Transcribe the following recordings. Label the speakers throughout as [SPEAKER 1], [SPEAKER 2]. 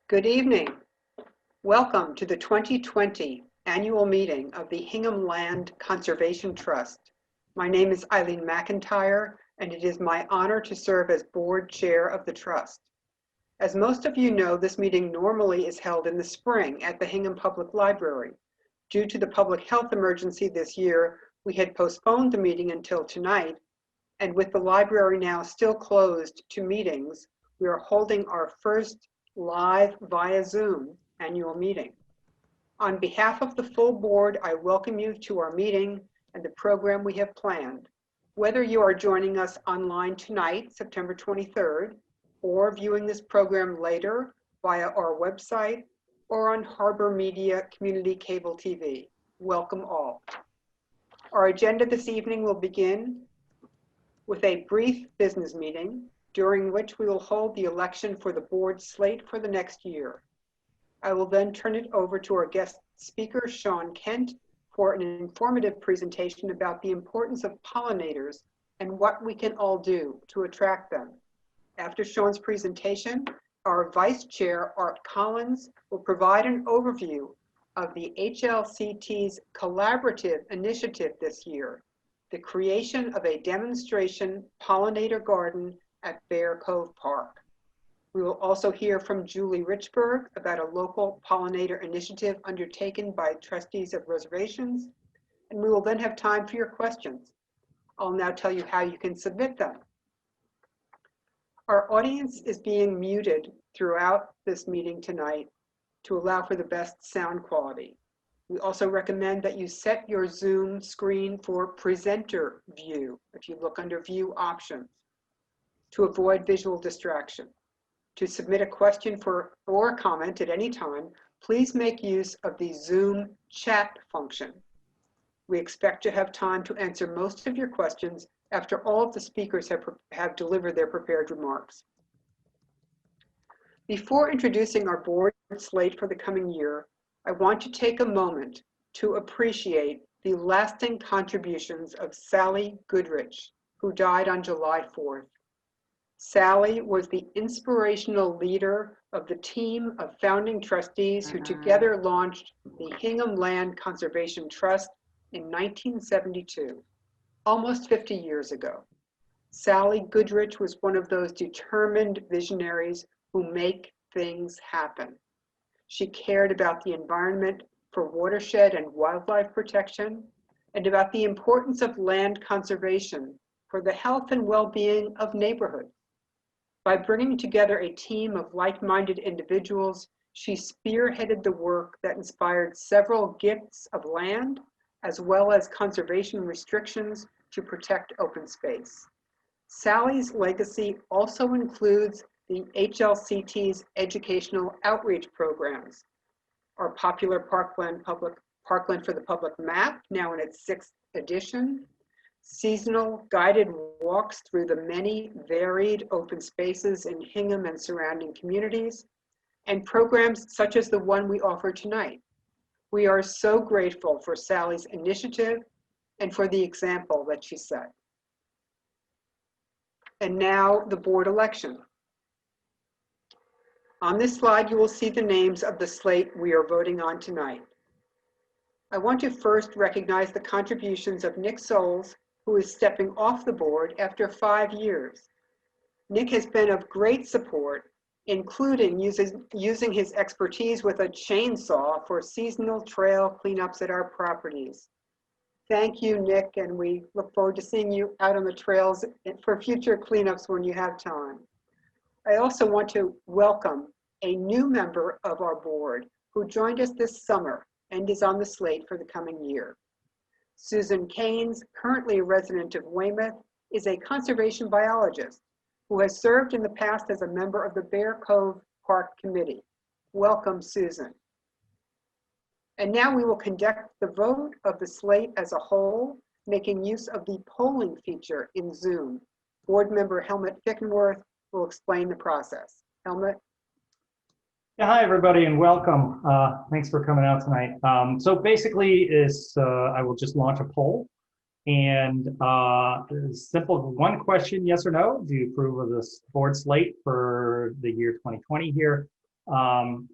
[SPEAKER 1] Good evening. Welcome to the 2020 annual meeting of the Hingham Land Conservation Trust. My name is Eileen McIntyre, and it is my honor to serve as board chair of the trust. As most of you know, this meeting normally is held in the spring at the Hingham Public Library. Due to the public health emergency this year, we had postponed the meeting until tonight, and with the library now still closed to meetings, we are holding our first live via Zoom annual meeting. On behalf of the full board, I welcome you to our meeting and the program we have planned. Whether you are joining us online tonight, September 23rd, or viewing this program later via our website or on Harbor Media Community Cable TV, welcome all. Our agenda this evening will begin with a brief business meeting, during which we will hold the election for the board slate for the next year. I will then turn it over to our guest speaker, Sean Kent, for an informative presentation about the importance of pollinators and what we can all do to attract them. After Sean's presentation, our Vice Chair, Art Collins, will provide an overview of the HLCT's collaborative initiative this year, the creation of a demonstration pollinator garden at Bear Cove Park. We will also hear from Julie Richburg about a local pollinator initiative undertaken by Trustees of Reservations, and we will then have time for your questions. I'll now tell you how you can submit them. Our audience is being muted throughout this meeting tonight to allow for the best sound quality. We also recommend that you set your Zoom screen for presenter view if you look under view options to avoid visual distraction. To submit a question or comment at any time, please make use of the Zoom chat function. We expect to have time to answer most of your questions after all of the speakers have delivered their prepared remarks. Before introducing our board slate for the coming year, I want to take a moment to appreciate the lasting contributions of Sally Goodrich, who died on July 4th. Sally was the inspirational leader of the team of founding trustees who together launched the Hingham Land Conservation Trust in 1972, almost 50 years ago. Sally Goodrich was one of those determined visionaries who make things happen. She cared about the environment for watershed and wildlife protection, and about the importance of land conservation for the health and well-being of neighborhoods. By bringing together a team of like-minded individuals, she spearheaded the work that inspired several gifts of land, as well as conservation restrictions to protect open space. Sally's legacy also includes the HLCT's educational outreach programs, our popular Parkland for the Public map, now in its 6th edition, seasonal guided walks through the many varied open spaces in Hingham and surrounding communities, and programs such as the one we offer tonight. We are so grateful for Sally's initiative and for the example that she set. And now the board election. On this slide, you will see the names of the slate we are voting on tonight. I want to first recognize the contributions of Nick Souls, who is stepping off the board after 5 years. Nick has been of great support, including using his expertise with a chainsaw for seasonal trail cleanups at our properties. Thank you, Nick, and we look forward to seeing you out on the trails for future cleanups when you have time. I also want to welcome a new member of our board who joined us this summer and is on the slate for the coming year. Susan Keynes, currently a resident of Weymouth, is a conservation biologist who has served in the past as a member of the Bear Cove Park Committee. Welcome, Susan. And now we will conduct the vote of the slate as a whole, making use of the polling feature in Zoom. Board member Helmut Fickenworth will explain the process. Helmut?
[SPEAKER 2] Yeah, hi everybody and welcome. Thanks for coming out tonight. So basically I will just launch a poll and simple one question, yes or no. Do you approve of this board slate for the year 2020 here? And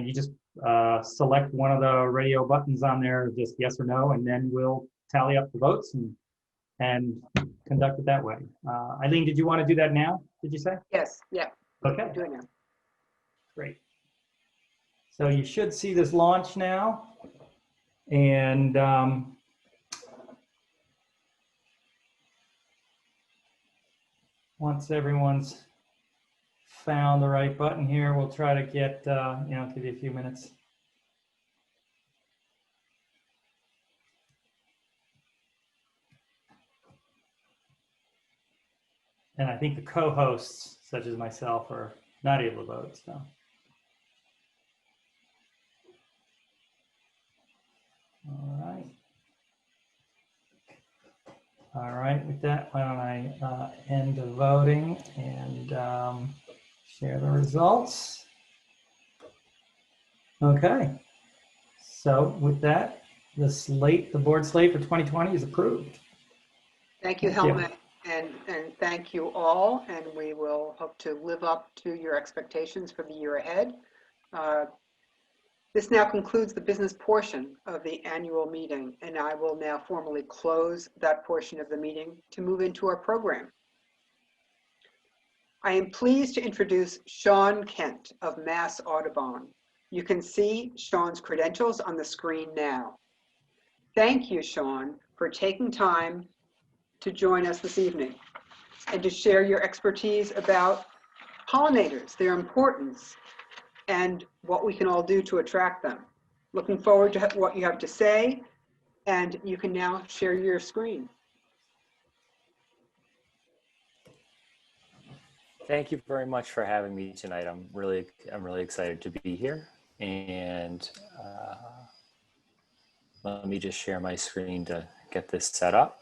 [SPEAKER 2] you just select one of the radio buttons on there, just yes or no, and then we'll tally up the votes and conduct it that way. Eileen, did you want to do that now, did you say?
[SPEAKER 1] Yes, yeah.
[SPEAKER 2] Okay.
[SPEAKER 1] We're doing it.
[SPEAKER 2] Great. So you should see this launch now. And once everyone's found the right button here, we'll try to get, give you a few minutes. And I think the co-hosts, such as myself, are not able to vote, so. All right, with that, why don't I end the voting and share the results. Okay, so with that, the board slate for 2020 is approved.
[SPEAKER 1] Thank you, Helmut, and thank you all, and we will hope to live up to your expectations for the year ahead. This now concludes the business portion of the annual meeting, and I will now formally close that portion of the meeting to move into our program. I am pleased to introduce Sean Kent of Mass Audubon. You can see Sean's credentials on the screen now. Thank you, Sean, for taking time to join us this evening and to share your expertise about pollinators, their importance, and what we can all do to attract them. Looking forward to what you have to say, and you can now share your screen.
[SPEAKER 3] Thank you very much for having me tonight. I'm really excited to be here. And let me just share my screen to get this set up.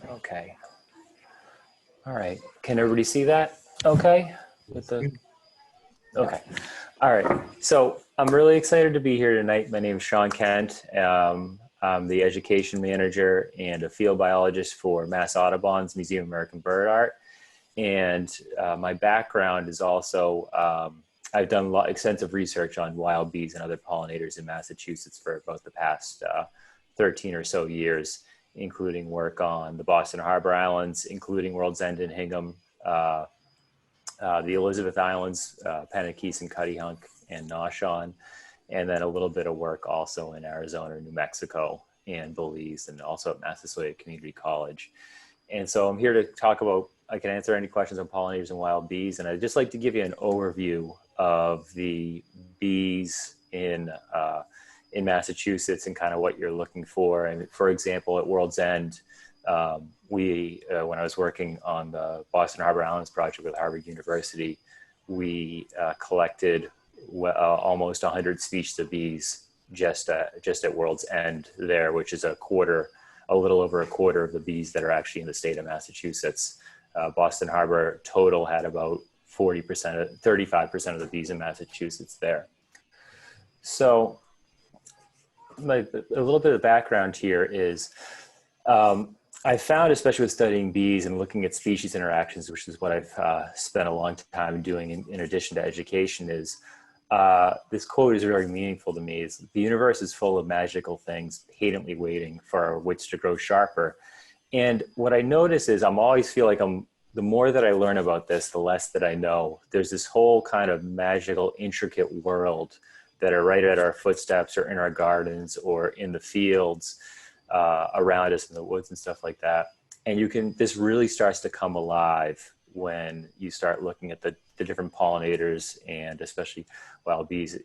[SPEAKER 3] Okay. All right. Can everybody see that? Okay. Okay. All right. So I'm really excited to be here tonight. My name is Sean Kent. I'm the education manager and a field biologist for Mass Audubon's Museum of American Bird Art. And my background is also, I've done extensive research on wild bees and other pollinators in Massachusetts for about the past 13 or so years, including work on the Boston Harbor Islands, including World's End and Hingham, the Elizabeth Islands, Penaquis and Cuttyhunk and Noshawn, and then a little bit of work also in Arizona, New Mexico, and Belize, and also at Massasoit Community College. And so I'm here to talk about, I can answer any questions on pollinators and wild bees, and I'd just like to give you an overview of the bees in Massachusetts and kind of what you're looking for. And for example, at World's End, when I was working on the Boston Harbor Islands project with Harvard University, we collected almost 100 species of bees just at World's End there, which is a little over a quarter of the bees that are actually in the state of Massachusetts. Boston Harbor total had about 35% of the bees in Massachusetts there. So a little bit of background here is, I found, especially with studying bees and looking at species interactions, which is what I've spent a long time doing in addition to education, is this quote is very meaningful to me. Is the universe is full of magical things patiently waiting for our wits to grow sharper. And what I notice is I'm always feel like the more that I learn about this, the less that I know. There's this whole kind of magical, intricate world that are right at our footsteps or in our gardens or in the fields around us in the woods and stuff like that. And this really starts to come alive when you start looking at the different pollinators and especially wild bees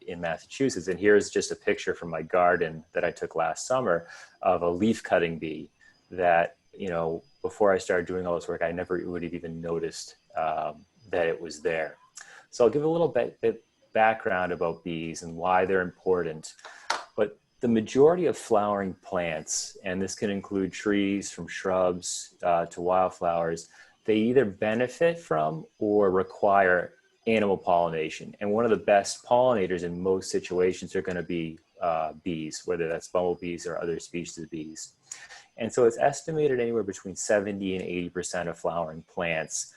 [SPEAKER 3] in Massachusetts. And here's just a picture from my garden that I took last summer of a leaf cutting bee that, before I started doing all this work, I never would have even noticed that it was there. So I'll give a little bit background about bees and why they're important. But the majority of flowering plants, and this can include trees from shrubs to wildflowers, they either benefit from or require animal pollination. And one of the best pollinators in most situations are going to be bees, whether that's bumblebees or other species of bees. And so it's estimated anywhere between 70 and 80% of flowering plants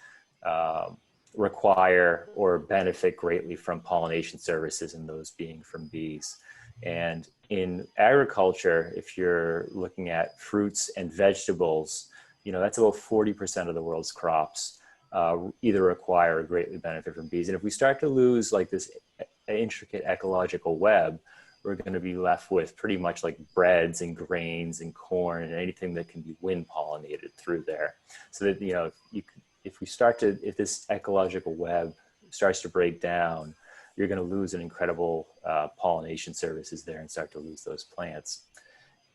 [SPEAKER 3] require or benefit greatly from pollination services, and those being from bees. And in agriculture, if you're looking at fruits and vegetables, that's about 40% of the world's crops either require or greatly benefit from bees. And if we start to lose like this intricate ecological web, we're going to be left with pretty much like breads and grains and corn and anything that can be wind pollinated through there. So that, if this ecological web starts to break down, you're going to lose an incredible pollination services there and start to lose those plants.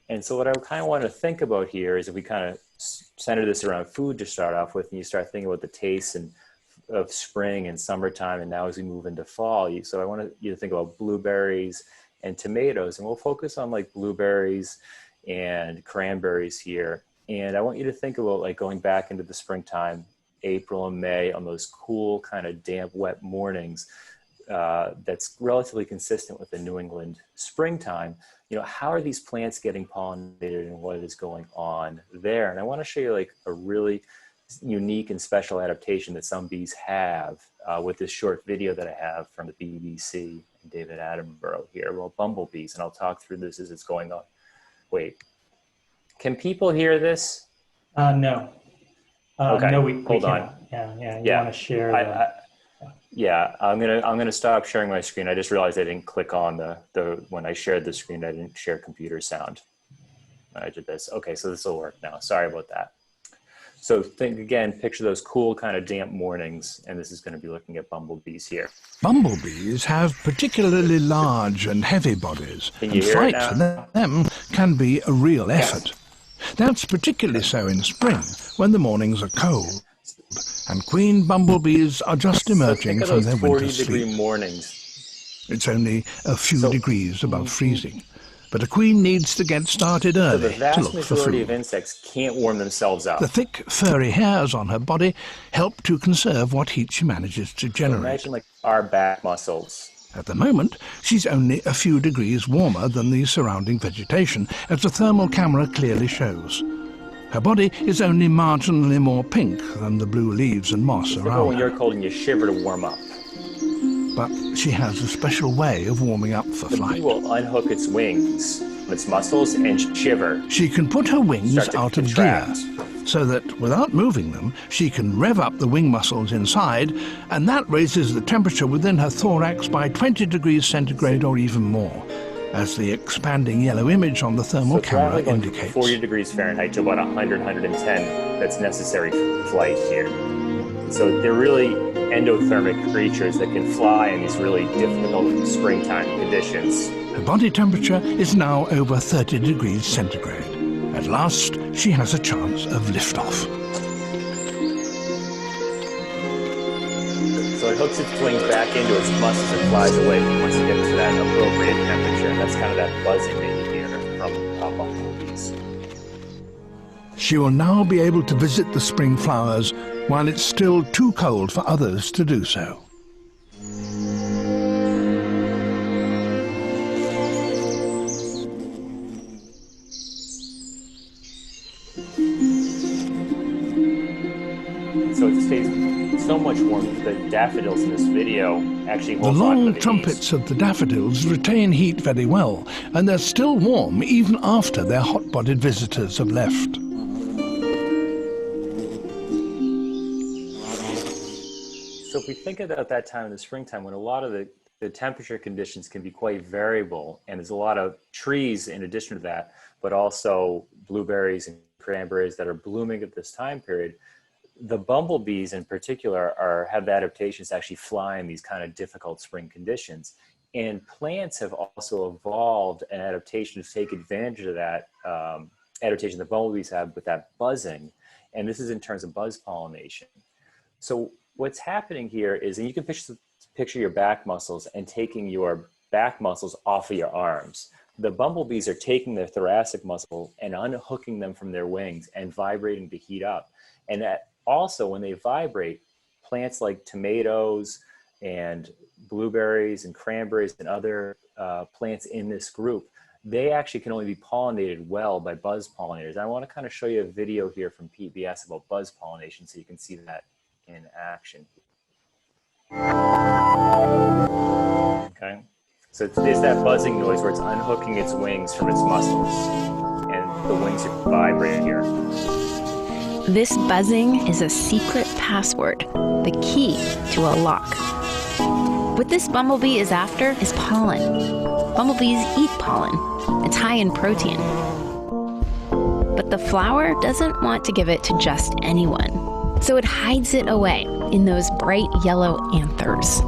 [SPEAKER 3] And so what I kind of want to think about here is if we kind of center this around food to start off with, and you start thinking about the tastes of spring and summertime, and now as we move into fall, so I want you to think about blueberries and tomatoes, and we'll focus on like blueberries and cranberries here. And I want you to think about like going back into the springtime, April and May, on those cool kind of damp, wet mornings. That's relatively consistent with the New England springtime. How are these plants getting pollinated and what is going on there? And I want to show you like a really unique and special adaptation that some bees have with this short video that I have from the BBC and David Attenborough here about bumblebees. And I'll talk through this as it's going on. Wait, can people hear this?
[SPEAKER 2] No.
[SPEAKER 3] Okay,
[SPEAKER 2] no, we
[SPEAKER 3] hold on.
[SPEAKER 2] Yeah. You want to share
[SPEAKER 3] Yeah, I'm gonna stop sharing my screen. I just realized I didn't click on the when I shared the screen, I didn't share computer sound. I did this. Okay, so this will work now. Sorry about that. So think again, picture those cool kind of damp mornings, and this is going to be looking at bumblebees here.
[SPEAKER 4] Bumblebees have particularly large and heavy bodies,
[SPEAKER 3] Can you
[SPEAKER 4] and
[SPEAKER 3] hear
[SPEAKER 4] flight
[SPEAKER 3] it
[SPEAKER 4] for
[SPEAKER 3] now?
[SPEAKER 4] them can be a real
[SPEAKER 3] Yes.
[SPEAKER 4] effort. That's particularly so in spring, when the mornings are cold, and queen bumblebees are just emerging
[SPEAKER 3] so think
[SPEAKER 4] from
[SPEAKER 3] of
[SPEAKER 4] their
[SPEAKER 3] those
[SPEAKER 4] winter
[SPEAKER 3] 40-degree
[SPEAKER 4] sleep.
[SPEAKER 3] mornings.
[SPEAKER 4] It's only a few
[SPEAKER 3] So-
[SPEAKER 4] degrees above freezing, but a queen needs to get started
[SPEAKER 3] So the
[SPEAKER 4] early to
[SPEAKER 3] vast
[SPEAKER 4] look for
[SPEAKER 3] majority of
[SPEAKER 4] food.
[SPEAKER 3] insects can't warm themselves up.
[SPEAKER 4] The thick, furry hairs on her body help to conserve what heat she manages to
[SPEAKER 3] So
[SPEAKER 4] generate.
[SPEAKER 3] imagine like our back muscles.
[SPEAKER 4] At the moment, she's only a few degrees warmer than the surrounding vegetation, as the thermal camera clearly shows. Her body is only marginally more pink than the blue leaves and moss
[SPEAKER 3] Think about
[SPEAKER 4] around
[SPEAKER 3] when
[SPEAKER 4] her.
[SPEAKER 3] you're cold and you shiver to warm up.
[SPEAKER 4] But she has a special way of warming up for
[SPEAKER 3] The bee
[SPEAKER 4] flight.
[SPEAKER 3] will unhook its wings, its muscles, and shiver.
[SPEAKER 4] She can put her wings
[SPEAKER 3] Start to
[SPEAKER 4] out of gear,
[SPEAKER 3] contract.
[SPEAKER 4] so that without moving them, she can rev up the wing muscles inside, and that raises the temperature within her thorax by 20 degrees centigrade or even more, as the expanding yellow image on the thermal
[SPEAKER 3] So
[SPEAKER 4] camera
[SPEAKER 3] traveling going from
[SPEAKER 4] indicates.
[SPEAKER 3] 40 degrees Fahrenheit to about 100, 110, that's necessary for flight here. So they're really endothermic creatures that can fly in these really difficult springtime conditions.
[SPEAKER 4] Her body temperature is now over 30 degrees centigrade. At last, she has a chance of liftoff.
[SPEAKER 3] So it hooks its wings back into its muscles and flies away once it gets to that appropriate temperature. And that's kind of that buzzing that you hear from bumblebees.
[SPEAKER 4] She will now be able to visit the spring flowers while it's still too cold for others to do so.
[SPEAKER 3] So it stays so much warmer. The daffodils in this video actually
[SPEAKER 4] The
[SPEAKER 3] hold on to
[SPEAKER 4] long
[SPEAKER 3] the bees.
[SPEAKER 4] trumpets of the daffodils retain heat very well, and they're still warm even after their hot-bodied visitors have left.
[SPEAKER 3] So if we think about that time in the springtime when a lot of the temperature conditions can be quite variable, and there's a lot of trees in addition to that, but also blueberries and cranberries that are blooming at this time period, the bumblebees in particular have adaptations to actually fly in these kind of difficult spring conditions. And plants have also evolved an adaptation to take advantage of that adaptation that bumblebees have with that buzzing. And this is in terms of buzz pollination. So what's happening here is, and you can picture your back muscles and taking your back muscles off of your arms. The bumblebees are taking their thoracic muscle and unhooking them from their wings and vibrating to heat up. And that also, when they vibrate, plants like tomatoes and blueberries and cranberries and other plants in this group they actually can only be pollinated well by buzz pollinators. I want to kind of show you a video here from PBS about buzz pollination so you can see that in action. Okay, so there's that buzzing noise where it's unhooking its wings from its muscles, and the wings are vibrating here.
[SPEAKER 5] This buzzing is a secret password, the key to a lock. What this bumblebee is after is pollen. Bumblebees eat pollen. It's high in protein. But the flower doesn't want to give it to just anyone, so it hides it away in those bright yellow anthers.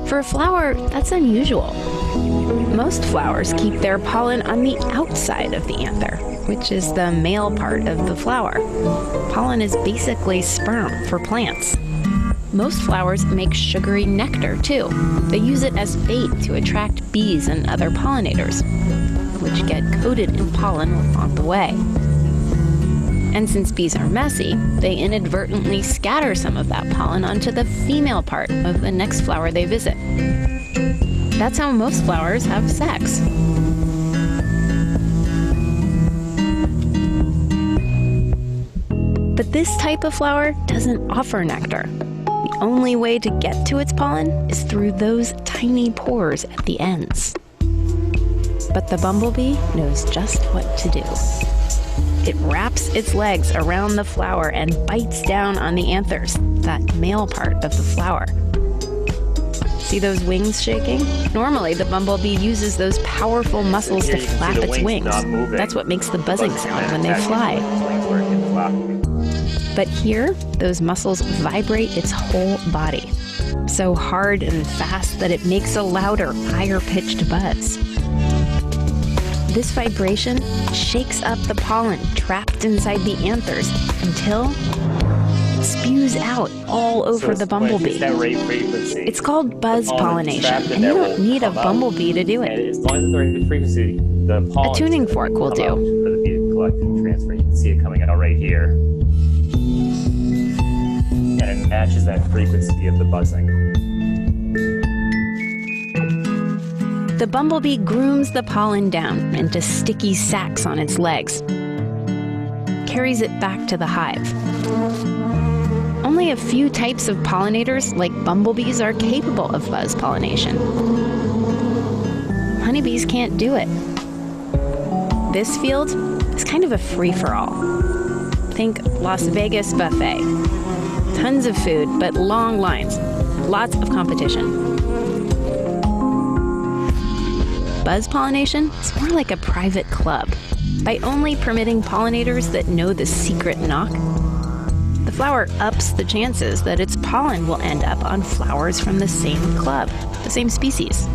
[SPEAKER 5] For a flower, that's unusual. Most flowers keep their pollen on the outside of the anther, which is the male part of the flower. Pollen is basically sperm for plants. Most flowers make sugary nectar, too. They use it as bait to attract bees and other pollinators, which get coated in pollen along the way. And since bees are messy, they inadvertently scatter some of that pollen onto the female part of the next flower they visit. That's how most flowers have sex. But this type of flower doesn't offer nectar. The only way to get to its pollen is through those tiny pores at the ends. But the bumblebee knows just what to do. It wraps its legs around the flower and bites down on the anthers, that male part of the flower. See those wings shaking? Normally, the bumblebee uses those powerful muscles to flap its wings. That's what makes the buzzing sound when they fly. But here, those muscles vibrate its whole body, so hard and fast that it makes a louder, higher-pitched buzz. This vibration shakes up the pollen trapped inside the anthers until it spews out all over the bumblebee. It's called buzz pollination, and you don't need a bumblebee to do it.
[SPEAKER 3] As long as it's the right frequency, the pollen.
[SPEAKER 5] A tuning fork will do.
[SPEAKER 3] For the bee to collect and transfer. You can see it coming out right here. And it matches that frequency of the buzzing.
[SPEAKER 5] The bumblebee grooms the pollen down into sticky sacs on its legs, carries it back to the hive. Only a few types of pollinators, like bumblebees, are capable of buzz pollination. Honeybees can't do it. This field is kind of a free-for-all. Think Las Vegas buffet. Tons of food, but long lines. Lots of competition. Buzz pollination is more like a private club. By only permitting pollinators that know the secret knock, the flower ups the chances that its pollen will end up on flowers from the same club, the same species.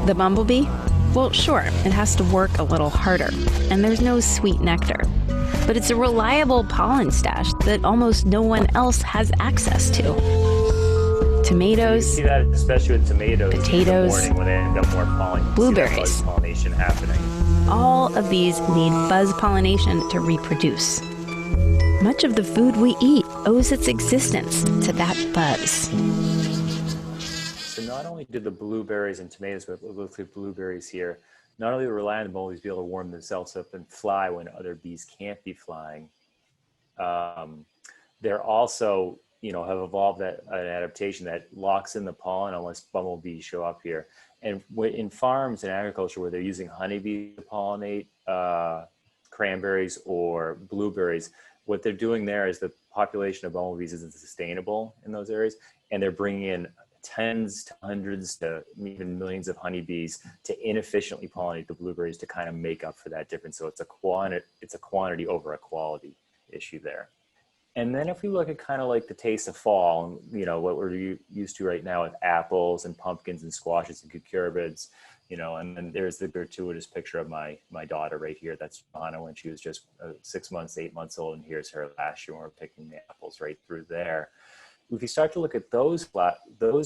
[SPEAKER 5] The bumblebee? Well, sure, it has to work a little harder, and there's no sweet nectar. But it's a reliable pollen stash that almost no one else has access to. Tomatoes,
[SPEAKER 3] you see that especially with tomatoes,
[SPEAKER 5] potatoes,
[SPEAKER 3] in the morning when they end up more pollen,
[SPEAKER 5] blueberries.
[SPEAKER 3] buzz pollination happening.
[SPEAKER 5] All of these need buzz pollination to reproduce. Much of the food we eat owes its existence to that buzz.
[SPEAKER 3] So not only do the blueberries and tomatoes, but look at blueberries here, not only rely on the bumblebees to be able to warm themselves up and fly when other bees can't be flying, they're also have evolved an adaptation that locks in the pollen unless bumblebees show up here. And in farms and agriculture where they're using honeybees to pollinate cranberries or blueberries, what they're doing there is the population of bumblebees isn't sustainable in those areas, and they're bringing in tens to hundreds to even millions of honeybees to inefficiently pollinate the blueberries to kind of make up for that difference. So it's a quantity over a quality issue there. And then if we look at kind of like the taste of fall, what we're used to right now with apples and pumpkins and squashes and cucurbits, and then there's the gratuitous picture of my daughter right here. That's Johanna when she was just 6 months, 8 months old. And here's her last year when we're picking the apples right through there. If you start to look at those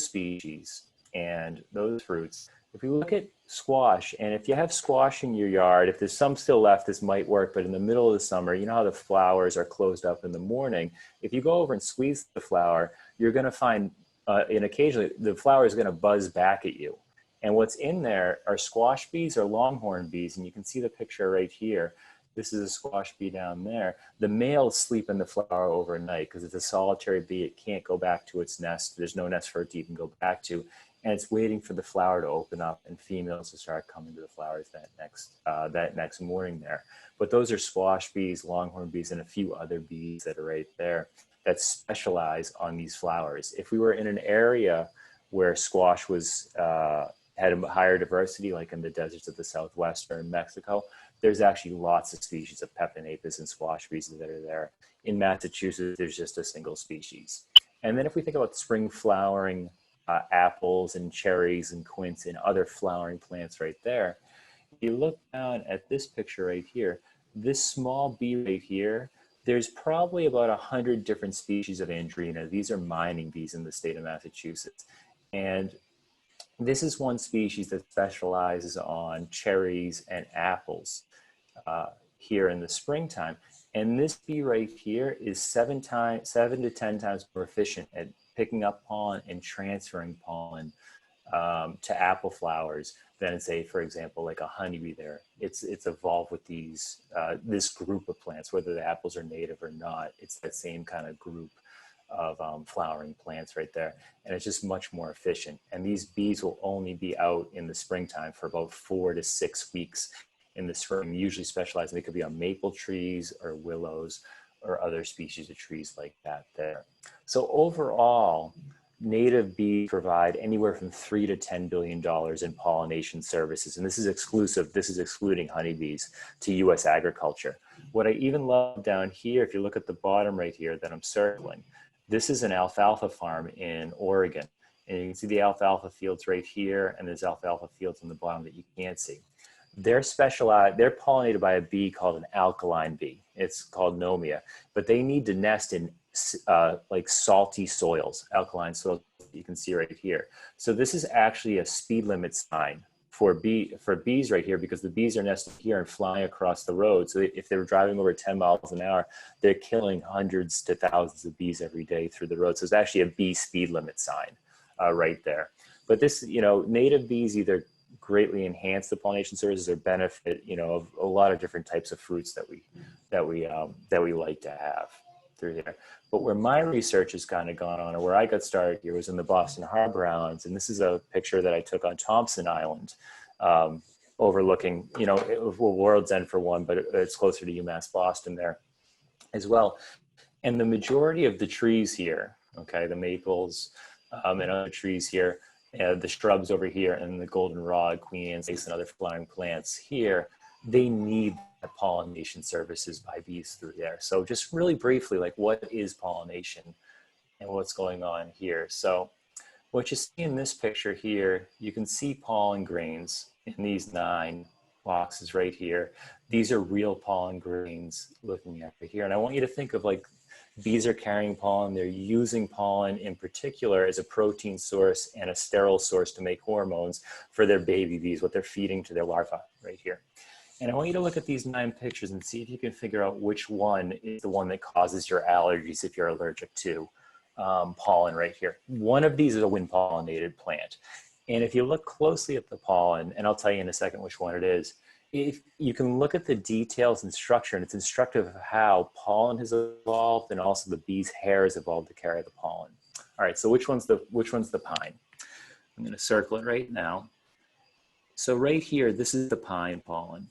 [SPEAKER 3] species and those fruits, if you look at squash, and if you have squash in your yard, if there's some still left, this might work, but in the middle of the summer, you know how the flowers are closed up in the morning. If you go over and squeeze the flower, you're going to find, and occasionally the flower is going to buzz back at you. And what's in there are squash bees or longhorn bees. And you can see the picture right here. This is a squash bee down there. The males sleep in the flower overnight because it's a solitary bee. It can't go back to its nest. There's no nest for it to even go back to. And it's waiting for the flower to open up and females to start coming to the flowers that next morning there. But those are squash bees, longhorn bees, and a few other bees that are right there that specialize on these flowers. If we were in an area where squash was had a higher diversity, like in the deserts of the Southwest or in Mexico, there's actually lots of species of Pepinapis and squash bees that are there. In Massachusetts, there's just a single species. And then if we think about spring flowering apples and cherries and quince and other flowering plants right there, you look down at this picture right here, this small bee right here, there's probably about 100 different species of Andrena. These are mining bees in the state of Massachusetts. And this is one species that specializes on cherries and apples here in the springtime. And this bee right here is 7 to 10 times more efficient at picking up pollen and transferring pollen to apple flowers than, say, for example, like a honeybee there. It's evolved with these this group of plants, whether the apples are native or not. It's that same kind of group of flowering plants right there. And it's just much more efficient. And these bees will only be out in the springtime for about 4 to 6 weeks in the spring, usually specializing. They could be on maple trees or willows or other species of trees like that there. So overall, native bees provide anywhere from $3 to $10 billion in pollination services. And this is excluding honeybees to US agriculture. What I even love down here, if you look at the bottom right here that I'm circling, this is an alfalfa farm in Oregon. And you can see the alfalfa fields right here, and there's alfalfa fields on the bottom that you can't see. They're pollinated by a bee called an alkaline bee. It's called Nomia, but they need to nest in like salty soils, alkaline soils, you can see right here. So this is actually a speed limit sign for bees right here, because the bees are nesting here and flying across the road. So if they were driving over 10 miles an hour, they're killing hundreds to thousands of bees every day through the road. So it's actually a bee speed limit sign right there. But this, native bees either greatly enhance the pollination services or benefit, of a lot of different types of fruits that we like to have through here. But where my research has kind of gone on, or where I got started here, was in the Boston Harbor Islands. And this is a picture that I took on Thompson Island, overlooking, World's End for one, but it's closer to UMass Boston there as well. And the majority of the trees here, okay, the maples and other trees here, the shrubs over here, and the goldenrod, Queen Anne's lace, and other flowering plants here, they need pollination services by bees through there. So just really briefly, like, what is pollination and what's going on here? So what you see in this picture here, you can see pollen grains in these 9 boxes right here. These are real pollen grains looking at right here. And I want you to think of, like, bees are carrying pollen. They're using pollen in particular as a protein source and a sterile source to make hormones for their baby bees, what they're feeding to their larvae right here. And I want you to look at these 9 pictures and see if you can figure out which one is the one that causes your allergies if you're allergic to pollen right here. One of these is a wind pollinated plant. And if you look closely at the pollen, and I'll tell you in a second which one it is, if you can look at the details and structure, and it's instructive of how pollen has evolved and also the bee's hair has evolved to carry the pollen. All right, so which one's the pine? I'm going to circle it right now. So right here, this is the pine pollen.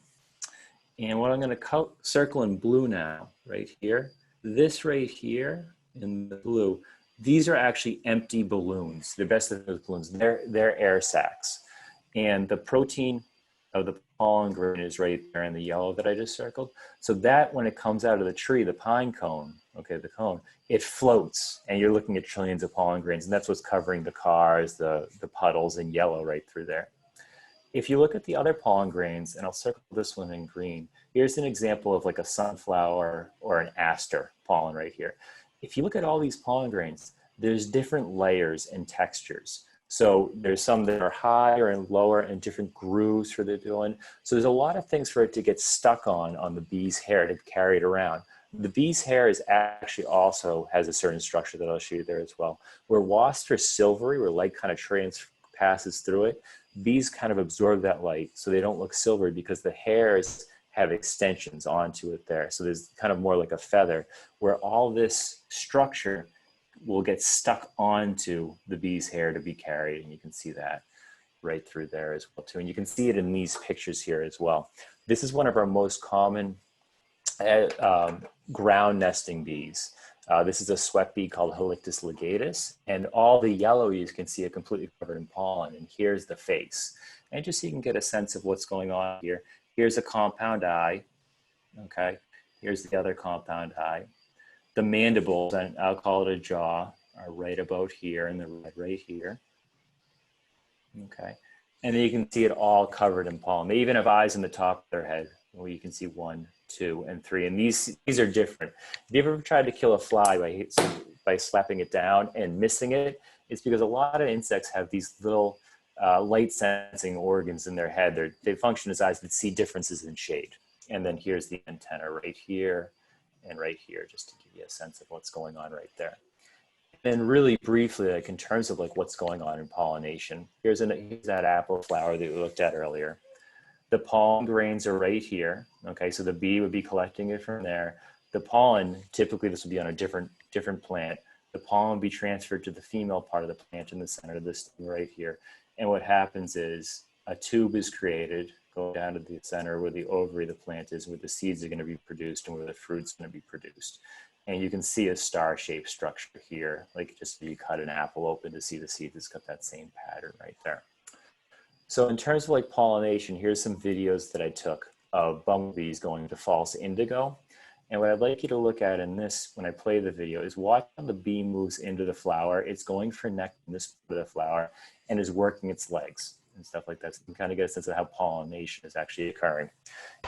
[SPEAKER 3] And what I'm going to circle in blue now, right here, this right here in the blue, these are actually empty balloons. The best of those balloons, they're air sacs. And the protein of the pollen grain is right there in the yellow that I just circled. So that, when it comes out of the tree, the pine cone, okay, the cone, it floats, and you're looking at trillions of pollen grains, and that's what's covering the cars, the puddles in yellow right through there. If you look at the other pollen grains, and I'll circle this one in green, here's an example of like a sunflower or an aster pollen right here. If you look at all these pollen grains, there's different layers and textures. So there's some that are higher and lower and different grooves for the doing. So there's a lot of things for it to get stuck on the bee's hair to carry it around. The bee's hair is actually also has a certain structure that I'll show you there as well. Where wasps are silvery, where light kind of transparent passes through it, bees kind of absorb that light so they don't look silvery because the hairs have extensions onto it there. So there's kind of more like a feather where all this structure will get stuck onto the bee's hair to be carried. And you can see that right through there as well too. And you can see it in these pictures here as well. This is one of our most common ground nesting bees. This is a sweat bee called Halictus ligatus, and all the yellow you can see are completely covered in pollen. And here's the face. And just so you can get a sense of what's going on here, here's a compound eye, okay? Here's the other compound eye. The mandibles, and I'll call it a jaw, are right about here, and the red right here, okay? And then you can see it all covered in pollen. They even have eyes on the top of their head, where you can see 1, 2, and 3. And these are different. If you ever tried to kill a fly by slapping it down and missing it, it's because a lot of insects have these little light sensing organs in their head. They function as eyes that see differences in shade. And then here's the antenna right here and right here, just to give you a sense of what's going on right there. And really briefly, like in terms of like what's going on in pollination, here's that apple flower that we looked at earlier. The pollen grains are right here. Okay, so the bee would be collecting it from there. The pollen, typically this would be on a different plant. The pollen would be transferred to the female part of the plant in the center of this thing right here. And what happens is a tube is created, going down to the center where the ovary of the plant is, where the seeds are going to be produced and where the fruit's going to be produced. And you can see a star-shaped structure here, like just if you cut an apple open to see the seeds, it's got that same pattern right there. So in terms of like pollination, here's some videos that I took of bumblebees going to false indigo. And what I'd like you to look at in this, when I play the video, is watch how the bee moves into the flower. It's going for nectar in this part of the flower and is working its legs and stuff like that. So you can kind of get a sense of how pollination is actually occurring.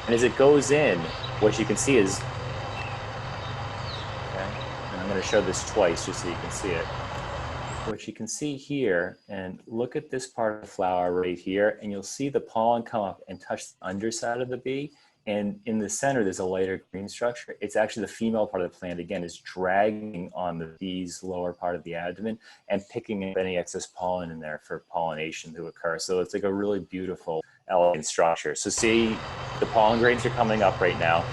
[SPEAKER 3] And as it goes in, what you can see is, okay, and I'm going to show this twice just so you can see it. What you can see here, and look at this part of the flower right here, and you'll see the pollen come up and touch the underside of the bee. And in the center, there's a lighter green structure. It's actually the female part of the plant, again, is dragging on the bee's lower part of the abdomen and picking up any excess pollen in there for pollination to occur. So it's like a really beautiful, elegant structure. So see, the pollen grains are coming up right now.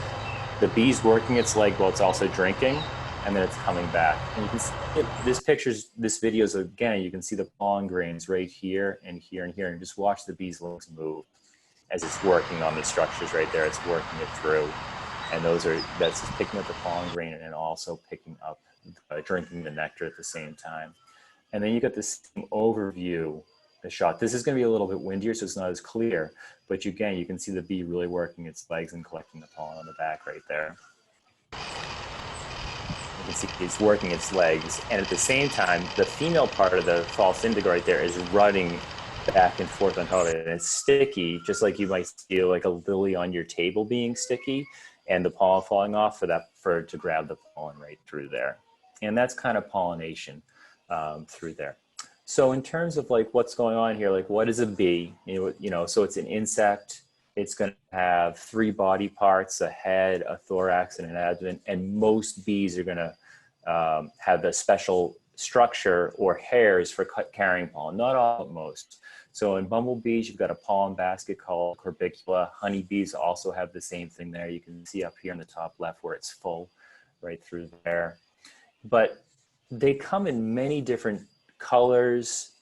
[SPEAKER 3] The bee's working its leg while it's also drinking, and then it's coming back. And you can see this video is, again, you can see the pollen grains right here and here and here, and just watch the bee's legs move as it's working on the structures right there. It's working it through. And that's just picking up the pollen grain and also picking up, drinking the nectar at the same time. And then you got this overview, the shot. This is gonna be a little bit windier, so it's not as clear, but again, you can see the bee really working its legs and collecting the pollen on the back right there. You can see it's working its legs. And at the same time, the female part of the false indigo right there is running back and forth on top of it, and it's sticky, just like you might feel like a lily on your table being sticky and the pollen falling off for it to grab the pollen right through there. And that's kind of pollination through there. So in terms of like what's going on here, like what is a bee? You know, so it's an insect. It's going to have 3 body parts, a head, a thorax, and an abdomen. And most bees are going to have a special structure or hairs for carrying pollen. Not all, but most. So in bumblebees, you've got a pollen basket called corbicula. Honeybees also have the same thing there. You can see up here in the top left where it's full right through there. But they come in many different colors,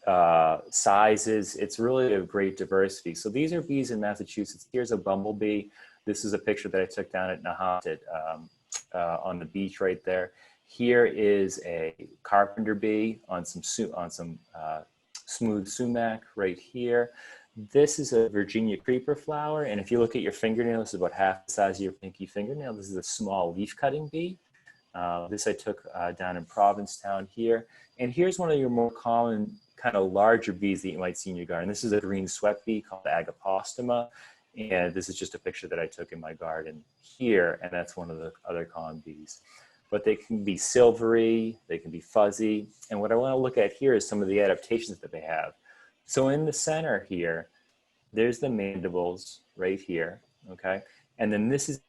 [SPEAKER 3] sizes. It's really a great diversity. So these are bees in Massachusetts. Here's a bumblebee. This is a picture that I took down at Nahat on the beach right there. Here is a carpenter bee on some smooth sumac right here. This is a Virginia creeper flower, and if you look at your fingernail, this is about half the size of your pinky fingernail. This is a small leaf cutting bee. This I took down in Provincetown here. And here's one of your more common kind of larger bees that you might see in your garden. This is a green sweat bee called Agapostoma. And this is just a picture that I took in my garden here, and that's one of the other common bees. But they can be silvery, they can be fuzzy. And what I want to look at here is some of the adaptations that they have. So in the center here, there's the mandibles right here, okay? And then this is,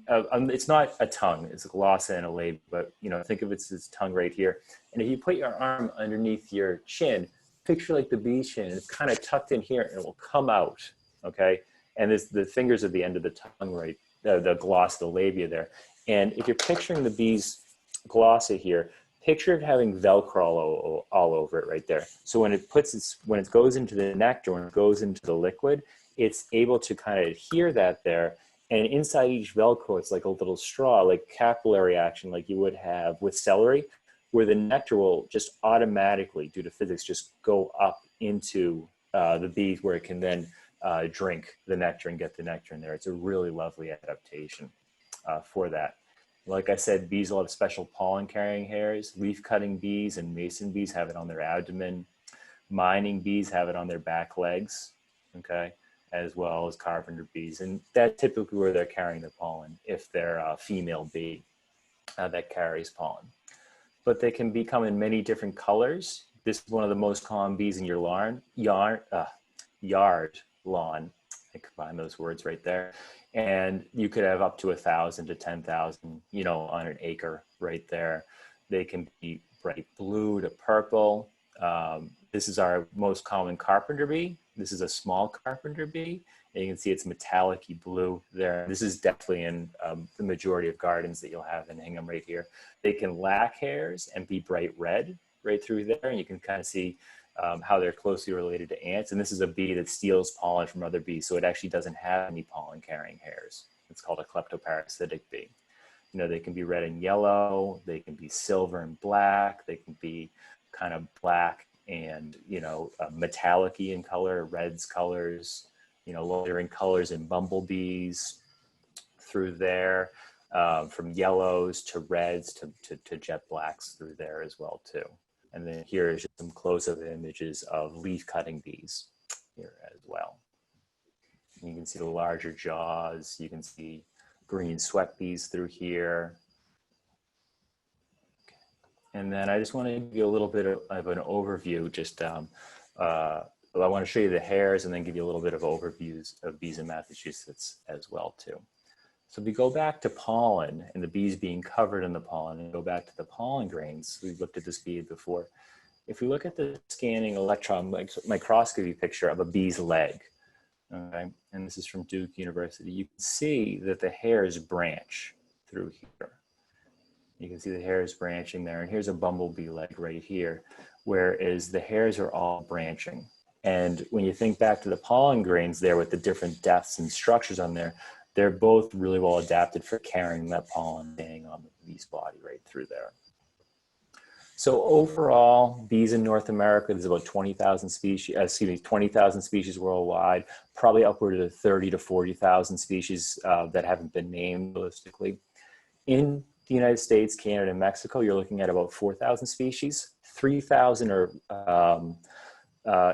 [SPEAKER 3] it's not a tongue, it's a glossa and a labia, but you know, think of it as its tongue right here. And if you put your arm underneath your chin, picture like the bee chin, it's kind of tucked in here and it will come out, okay? And this, the fingers at the end of the tongue, right? The gloss, the labia there. And if you're picturing the bee's glossa here, picture it having Velcro all over it right there. So when it goes into the nectar, when it goes into the liquid, it's able to kind of adhere that there. And inside each Velcro, it's like a little straw, like capillary action, like you would have with celery, where the nectar will just automatically, due to physics, just go up into the bee, where it can then drink the nectar and get the nectar in there. It's a really lovely adaptation for that. Like I said, bees will have special pollen carrying hairs. Leaf cutting bees and mason bees have it on their abdomen. Mining bees have it on their back legs, okay, as well as carpenter bees. And that's typically where they're carrying the pollen, if they're a female bee that carries pollen. But they can become in many different colors. This is one of the most common bees in your yard lawn. I combine those words right there. And you could have up to 1,000 to 10,000, you know, on an acre right there. They can be bright blue to purple. This is our most common carpenter bee. This is a small carpenter bee. And you can see it's metallic-y blue there. This is definitely in the majority of gardens that you'll have in Hingham right here. They can lack hairs and be bright red right through there. And you can kind of see how they're closely related to ants. And this is a bee that steals pollen from other bees. So it actually doesn't have any pollen carrying hairs. It's called a kleptoparasitic bee. You know, they can be red and yellow. They can be silver and black. They can be kind of black and, you know, metallic-y in color, reds colors, you know, layering colors in bumblebees through there, from yellows to reds to jet blacks through there as well too. And then here is just some close-up images of leaf-cutting bees here as well. You can see the larger jaws. You can see green sweat bees through here. And then I just want to give you a little bit of an overview. Just I want to show you the hairs and then give you a little bit of overviews of bees in Massachusetts as well too. So if we go back to pollen and the bees being covered in the pollen and go back to the pollen grains, we've looked at this bee before. If we look at the scanning electron microscopy picture of a bee's leg, okay, and this is from Duke University, you can see that the hairs branch through here. You can see the hairs branching there, and here's a bumblebee leg right here, whereas the hairs are all branching. And when you think back to the pollen grains there with the different depths and structures on there, they're both really well adapted for carrying that pollen staying on the bee's body right through there. So overall, bees in North America, there's about 20,000 species, 20,000 species worldwide, probably upward of 30 to 40,000 species that haven't been named realistically. In the United States, Canada, and Mexico, you're looking at about 4,000 species. 3,000 are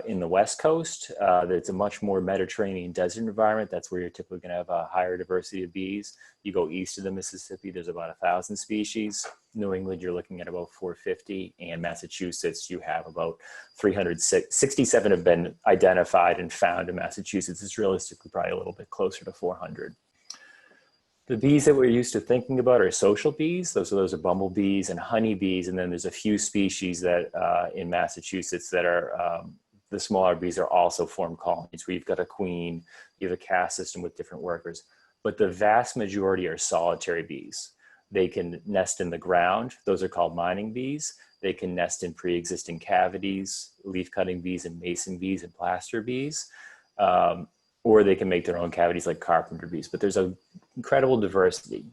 [SPEAKER 3] in the West Coast. It's a much more Mediterranean desert environment. That's where you're typically going to have a higher diversity of bees. You go east of the Mississippi, there's about 1,000 species. New England, you're looking at about 450. And Massachusetts, you have about 367 have been identified and found in Massachusetts. It's realistically probably a little bit closer to 400. The bees that we're used to thinking about are social bees. Those are bumblebees and honeybees. And then there's a few species that in Massachusetts that are, the smaller bees are also form colonies where you've got a queen, you have a caste system with different workers. But the vast majority are solitary bees. They can nest in the ground. Those are called mining bees. They can nest in pre-existing cavities, leaf-cutting bees and mason bees and plaster bees. Or they can make their own cavities like carpenter bees, but there's an incredible diversity.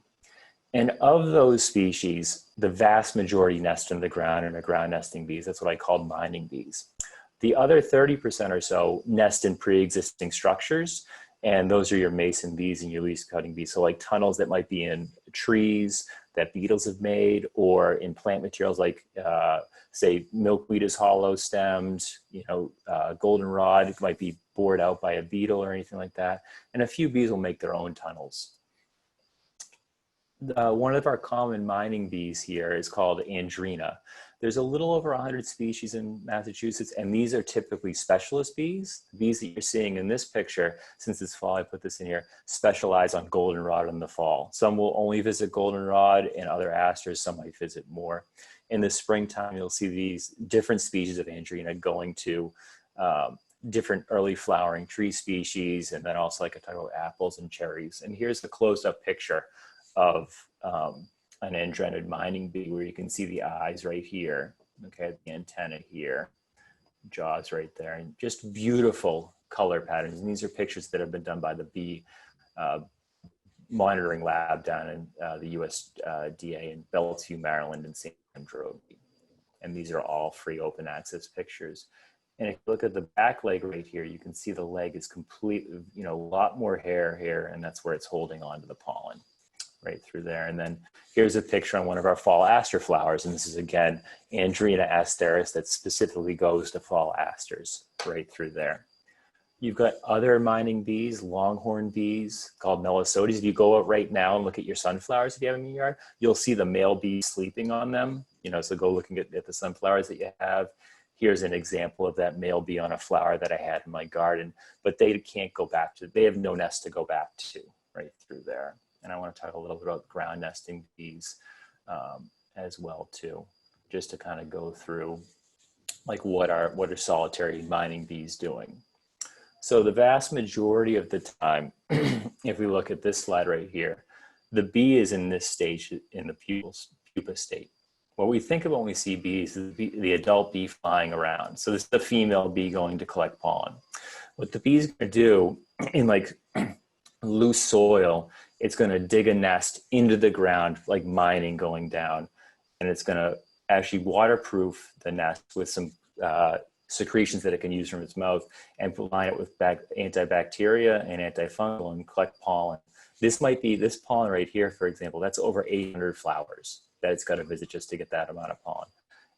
[SPEAKER 3] And of those species, the vast majority nest in the ground and are ground nesting bees. That's what I call mining bees. The other 30% or so nest in pre-existing structures, and those are your mason bees and your leaf-cutting bees. So like tunnels that might be in trees that beetles have made, or in plant materials like say milkweed is hollow stemmed, goldenrod, it might be bored out by a beetle or anything like that. And a few bees will make their own tunnels. One of our common mining bees here is called Andrena. There's a little over 100 species in Massachusetts, and these are typically specialist bees. The bees that you're seeing in this picture, since it's fall, I put this in here, specialize on goldenrod in the fall. Some will only visit goldenrod and other asters, some might visit more. In the springtime, you'll see these different species of Andrena going to different early flowering tree species, and then also like I talked about apples and cherries. And here's a close-up picture of an andrenid mining bee, where you can see the eyes right here, okay, the antenna here, jaws right there, and just beautiful color patterns. And these are pictures that have been done by the bee monitoring lab down in the USDA in Bellevue, Maryland, and St. Andrew. And these are all free open access pictures. And if you look at the back leg right here, you can see the leg is completely, you know, a lot more hair here, and that's where it's holding on to the pollen right through there. And then here's a picture on one of our fall aster flowers. And this is, again, Andrena asteris that specifically goes to fall asters right through there. You've got other mining bees, longhorn bees called melisodes. If you go out right now and look at your sunflowers, if you have them in your yard, you'll see the male bee sleeping on them. You know, so go looking at the sunflowers that you have. Here's an example of that male bee on a flower that I had in my garden, but they can't go back to, they have no nest to go back to right through there. And I want to talk a little bit about ground nesting bees as well too, just to kind of go through like what are solitary mining bees doing. So the vast majority of the time, if we look at this slide right here, the bee is in this stage in the pupa state. What we think of when we see bees is the adult bee flying around. So this is the female bee going to collect pollen. What the bee is going to do in like loose soil, it's going to dig a nest into the ground, like mining going down, and it's going to actually waterproof the nest with some secretions that it can use from its mouth, and line it with antibacteria and antifungal and collect pollen. This might be, this pollen right here, for example, that's over 800 flowers that it's got to visit just to get that amount of pollen.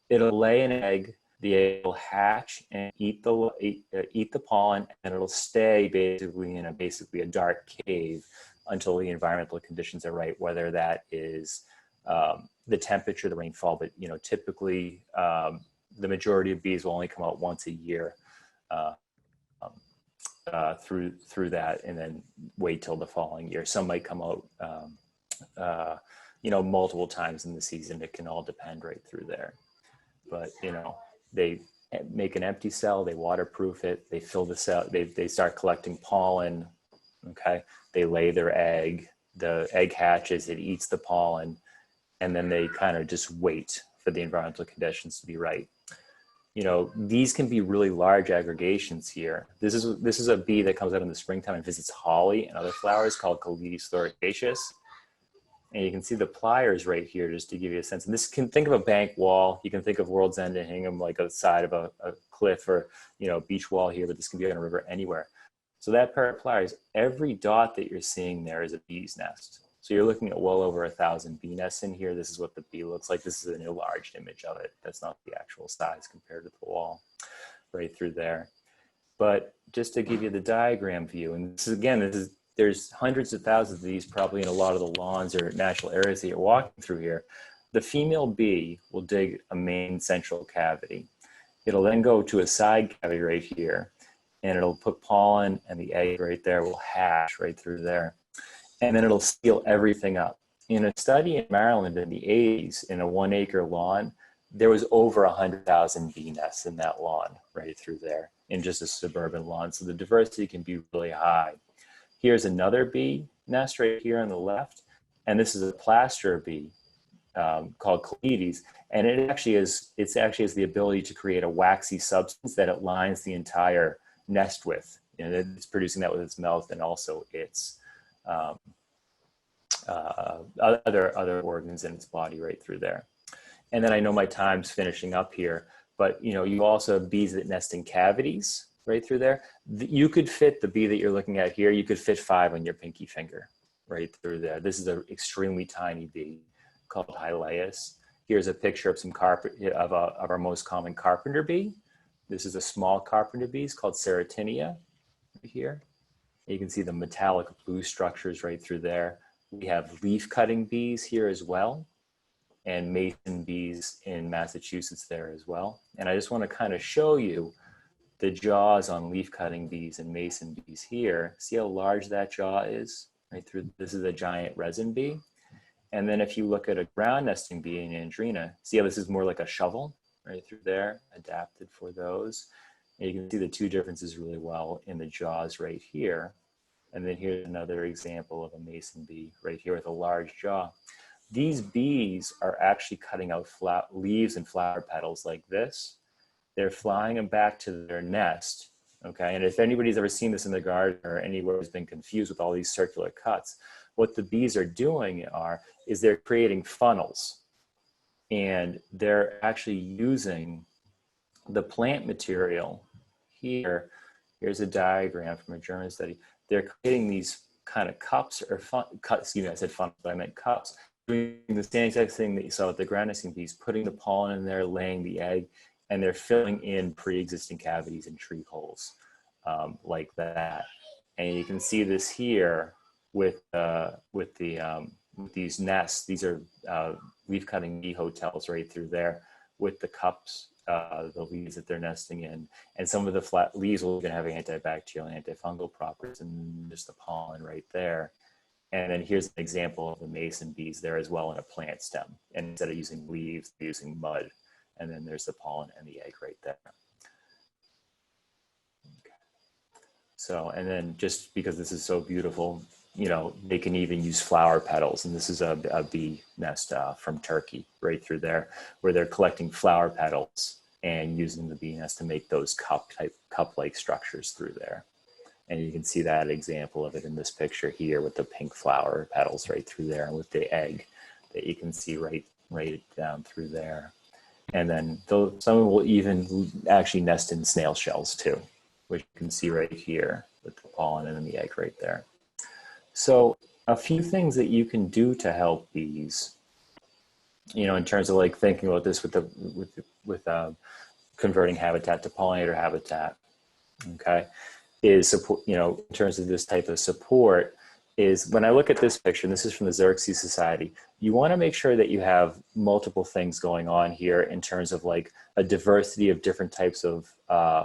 [SPEAKER 3] It'll lay an egg, the egg will hatch and eat the pollen, and it'll stay basically in a dark cave until the environmental conditions are right, whether that is the temperature, the rainfall, but you know, typically the majority of bees will only come out once a year through that, and then wait till the following year. Some might come out, you know, multiple times in the season. It can all depend right through there. But you know, they make an empty cell, they waterproof it, they fill the cell, they start collecting pollen. Okay, they lay their egg, the egg hatches, it eats the pollen, and then they kind of just wait for the environmental conditions to be right. You know, these can be really large aggregations here. This is a bee that comes out in the springtime and visits holly and other flowers called Colides thoracaceus. And you can see the pliers right here, just to give you a sense. And this can, think of a bank wall. You can think of World's End and Hingham like a side of a cliff, or, you know, beach wall here, but this can be on a river anywhere. So that pair of pliers, every dot that you're seeing there is a bee's nest. So you're looking at well over 1,000 bee nests in here. This is what the bee looks like. This is an enlarged image of it. That's not the actual size compared to the wall right through there. But just to give you the diagram view, and this is, again, there's hundreds of thousands of these probably in a lot of the lawns or natural areas that you're walking through here. The female bee will dig a main central cavity. It'll then go to a side cavity right here, and it'll put pollen, and the egg right there will hatch right through there. And then it'll seal everything up. In a study in Maryland in the 80s, in a 1 acre lawn, there was over 100,000 bee nests in that lawn right through there, in just a suburban lawn. So the diversity can be really high. Here's another bee nest right here on the left. And this is a plaster bee called Colides. And it actually has the ability to create a waxy substance that it lines the entire nest with. And it's producing that with its mouth and also its other organs in its body right through there. And then I know my time's finishing up here, but you know, you also have bees that nest in cavities right through there. You could fit the bee that you're looking at here, you could fit 5 on your pinky finger right through there. This is an extremely tiny bee called Hylaeus. Here's a picture of of our most common carpenter bee. This is a small carpenter bee called Serratinia right here. You can see the metallic blue structures right through there. We have leaf cutting bees here as well, and mason bees in Massachusetts there as well. And I just want to kind of show you the jaws on leaf cutting bees and mason bees here. See how large that jaw is right through. This is a giant resin bee. And then if you look at a ground nesting bee in Andrina, see how this is more like a shovel right through there, adapted for those. And you can see the two differences really well in the jaws right here. And then here's another example of a mason bee right here with a large jaw. These bees are actually cutting out leaves and flower petals like this. They're flying them back to their nest, okay? And if anybody's ever seen this in the garden or anywhere has been confused with all these circular cuts, what the bees are doing is they're creating funnels. And they're actually using the plant material here. Here's a diagram from a German study. They're creating these kind of cups or excuse me, I said funnels, but I meant cups. Doing the same exact thing that you saw with the ground nesting bees, putting the pollen in there, laying the egg, and they're filling in pre-existing cavities and tree holes like that. And you can see this here with these nests. These are leaf cutting bee hotels right through there with the cups, the leaves that they're nesting in. And some of the flat leaves will even have antibacterial and antifungal properties, and just the pollen right there. And then here's an example of the mason bees there as well in a plant stem. And instead of using leaves, they're using mud. And then there's the pollen and the egg right there. Okay. So, and then just because this is so beautiful, you know, they can even use flower petals. And this is a bee nest from Turkey right through there, where they're collecting flower petals and using the bee nest to make those cup-like structures through there. And you can see that example of it in this picture here with the pink flower petals right through there, and with the egg that you can see right down through there. And then some will even actually nest in snail shells too, which you can see right here with the pollen and then the egg right there. So a few things that you can do to help bees, you know, in terms of like thinking about this with converting habitat to pollinator habitat, okay, is support, you know, in terms of this type of support, is when I look at this picture, and this is from the Xerxes Society, you want to make sure that you have multiple things going on here in terms of like a diversity of different types of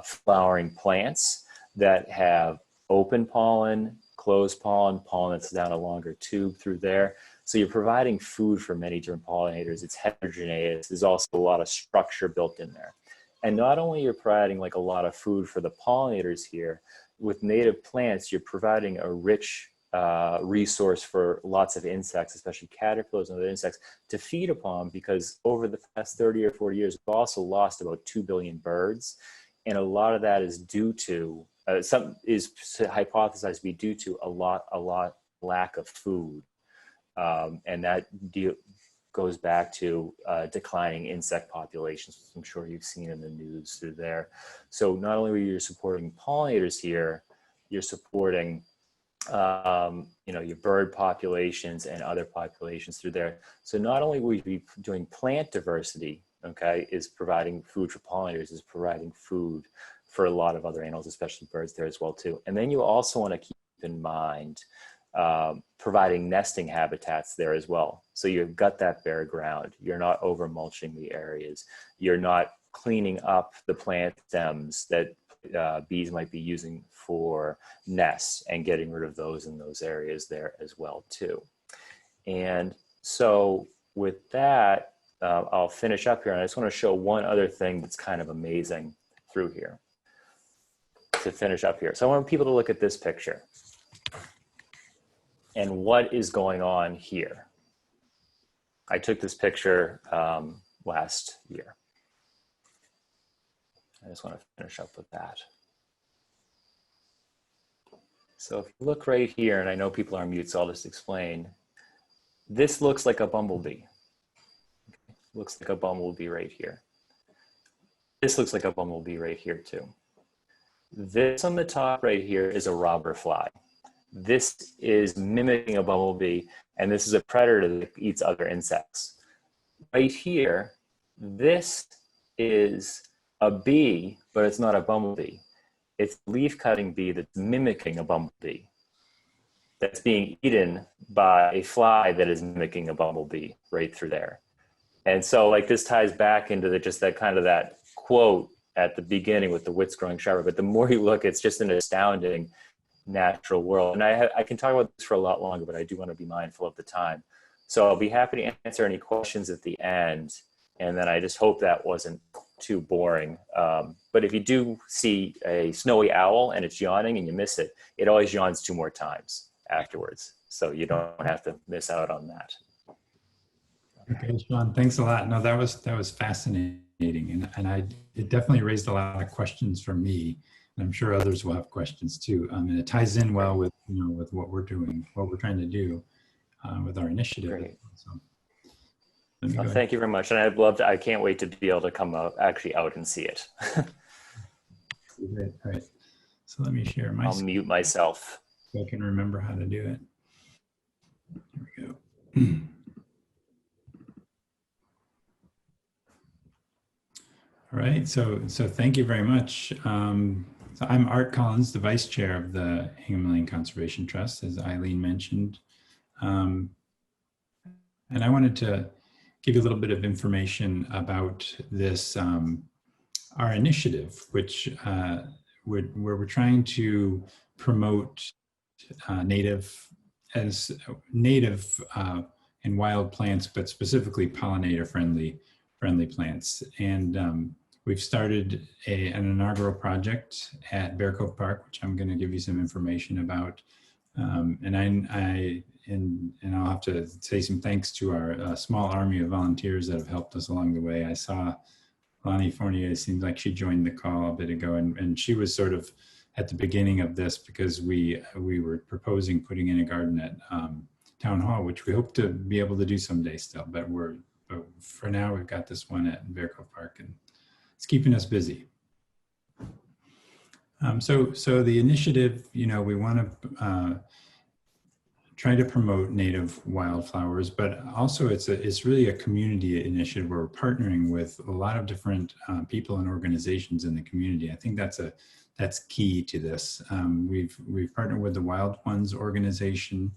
[SPEAKER 3] flowering plants that have open pollen, closed pollen, pollen that's down a longer tube through there. So you're providing food for many different pollinators. It's heterogeneous. There's also a lot of structure built in there. And not only you're providing like a lot of food for the pollinators here, with native plants, you're providing a rich resource for lots of insects, especially caterpillars and other insects, to feed upon, because over the past 30 or 40 years, we've also lost about 2 billion birds. And a lot of that is due to, some is hypothesized to be due to a lot lack of food. And that goes back to declining insect populations, which I'm sure you've seen in the news through there. So not only are you supporting pollinators here, you're supporting you know, your bird populations and other populations through there. So not only will you be doing plant diversity, okay, is providing food for pollinators, is providing food for a lot of other animals, especially birds there as well too. And then you also want to keep in mind providing nesting habitats there as well. So you've got that bare ground. You're not over mulching the areas. You're not cleaning up the plant stems that bees might be using for nests and getting rid of those in those areas there as well too. And so with that, I'll finish up here, and I just want to show one other thing that's kind of amazing through here to finish up here. So I want people to look at this picture and what is going on here. I took this picture last year. I just want to finish up with that. So if you look right here, and I know people are on mute, so I'll just explain. This looks like a bumblebee. Looks like a bumblebee right here. This looks like a bumblebee right here too. This on the top right here is a robber fly. This is mimicking a bumblebee, and this is a predator that eats other insects. Right here, this is a bee, but it's not a bumblebee. It's a leaf-cutting bee that's mimicking a bumblebee, that's being eaten by a fly that is mimicking a bumblebee right through there. And so like this ties back into just that kind of that quote at the beginning with the wits growing sharper, but the more you look, it's just an astounding natural world. And I can talk about this for a lot longer, but I do want to be mindful of the time. So I'll be happy to answer any questions at the end. And then I just hope that wasn't too boring. But if you do see a snowy owl and it's yawning and you miss it, it always yawns 2 more times afterwards. So you don't have to miss out on that.
[SPEAKER 6] Okay, Sean, thanks a lot. No, that was fascinating, and it definitely raised a lot of questions for me. And I'm sure others will have questions too. And it ties in well with with what we're doing, what we're trying to do with our initiative.
[SPEAKER 3] Great.
[SPEAKER 6] So, let me go ahead.
[SPEAKER 3] Thank you very much, and I can't wait to be able to come out and see it.
[SPEAKER 6] Great. All right. So let me share my
[SPEAKER 3] I'll
[SPEAKER 6] screen
[SPEAKER 3] mute myself.
[SPEAKER 6] so I can remember how to do it. Here we go. All right, so thank you very much. So I'm Art Collins, the Vice Chair of the Hingham Land Conservation Trust, as Eileen mentioned. And I wanted to give you a little bit of information about this, our initiative, which where we're trying to promote native and wild plants, but specifically pollinator friendly plants. And we've started an inaugural project at Bear Cove Park, which I'm going to give you some information about. And I'll have to say some thanks to our small army of volunteers that have helped us along the way. I saw Lonnie Fournier, it seems like she joined the call a bit ago, and she was sort of at the beginning of this because we were proposing putting in a garden at Town Hall, which we hope to be able to do someday still, but for now we've got this one at Bear Cove Park, and it's keeping us busy. So the initiative, we want to try to promote native wildflowers, but also it's really a community initiative where we're partnering with a lot of different people and organizations in the community. I think that's key to this. We've partnered with the Wild Ones organization,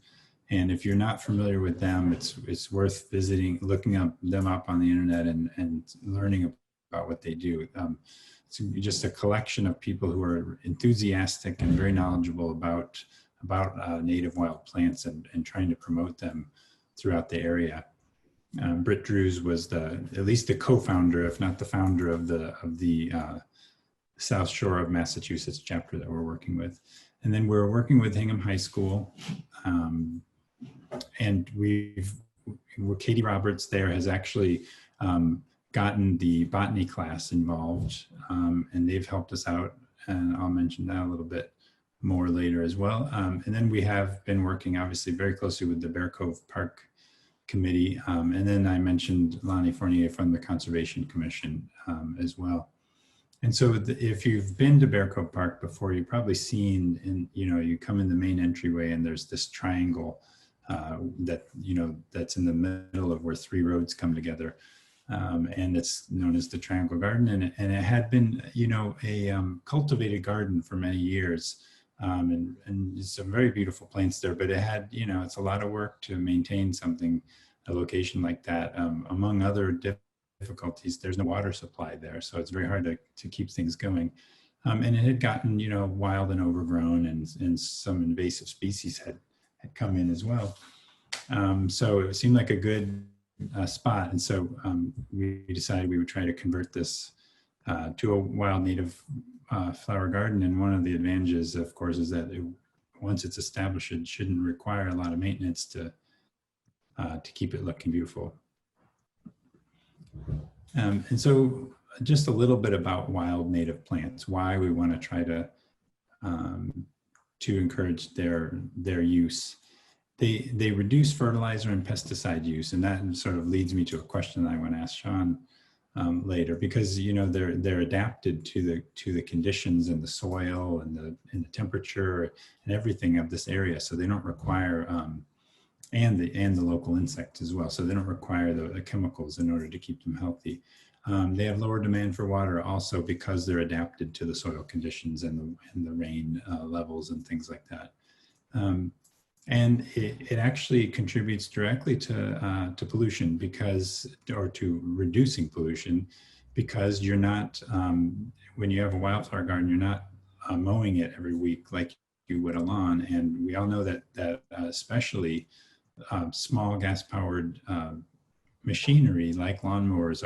[SPEAKER 6] and if you're not familiar with them, it's worth visiting, looking them up on the internet and learning about what they do. It's just a collection of people who are enthusiastic and very knowledgeable about native wild plants and trying to promote them throughout the area. Britt Drews was at least the co-founder, if not the founder of the South Shore of Massachusetts chapter that we're working with. And then we're working with Hingham High School. And Katie Roberts there has actually gotten the botany class involved, and they've helped us out. And I'll mention that a little bit more later as well. And then we have been working obviously very closely with the Bear Cove Park Committee. And then I mentioned Lonnie Fournier from the Conservation Commission as well. And so if you've been to Bear Cove Park before, you've probably seen, you come in the main entryway and there's this triangle that's in the middle of where 3 roads come together. And it's known as the Triangle Garden. And it had been, a cultivated garden for many years. And it's some very beautiful plants there, but it had, it's a lot of work to maintain a location like that. Among other difficulties, there's no water supply there, so it's very hard to keep things going. And it had gotten, wild and overgrown, and some invasive species had come in as well. So it seemed like a good spot. And so we decided we would try to convert this to a wild native flower garden. And one of the advantages, of course, is that once it's established, it shouldn't require a lot of maintenance to keep it looking beautiful. And so just a little bit about wild native plants, why we want to try to encourage their use. They reduce fertilizer and pesticide use, and that sort of leads me to a question that I want to ask Sean later, because they're adapted to the conditions and the soil and the temperature and everything of this area, so they don't require and the local insects as well, so they don't require the chemicals in order to keep them healthy. They have lower demand for water also because they're adapted to the soil conditions and the rain levels and things like that. And it actually contributes directly to pollution or to reducing pollution, because you're not, when you have a wildflower garden, you're not mowing it every week like you would a lawn. And we all know that especially small gas-powered machinery like lawnmowers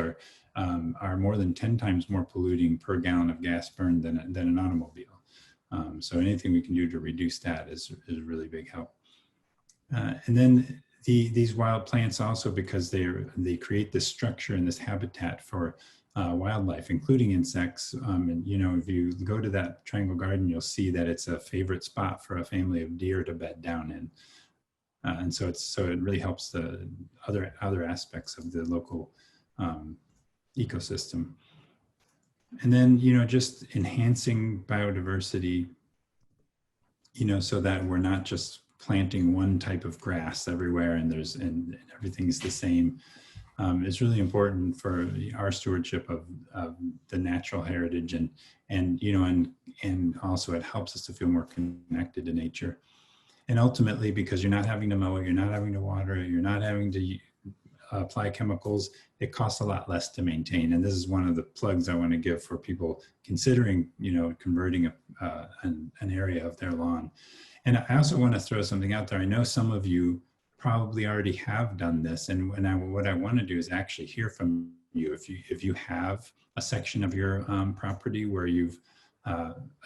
[SPEAKER 6] are more than 10 times more polluting per gallon of gas burned than an automobile. So anything we can do to reduce that is a really big help. And then these wild plants also, because they create this structure and this habitat for wildlife, including insects. And if you go to that triangle garden, you'll see that it's a favorite spot for a family of deer to bed down in. And so it really helps the other aspects of the local ecosystem. And then, just enhancing biodiversity, so that we're not just planting one type of grass everywhere and everything's the same. It's really important for our stewardship of the natural heritage and also it helps us to feel more connected to nature. And ultimately, because you're not having to mow it, you're not having to water it, you're not having to apply chemicals, it costs a lot less to maintain. And this is one of the plugs I want to give for people considering, converting an area of their lawn. And I also want to throw something out there. I know some of you probably already have done this. And what I want to do is actually hear from you. If you have a section of your property where you've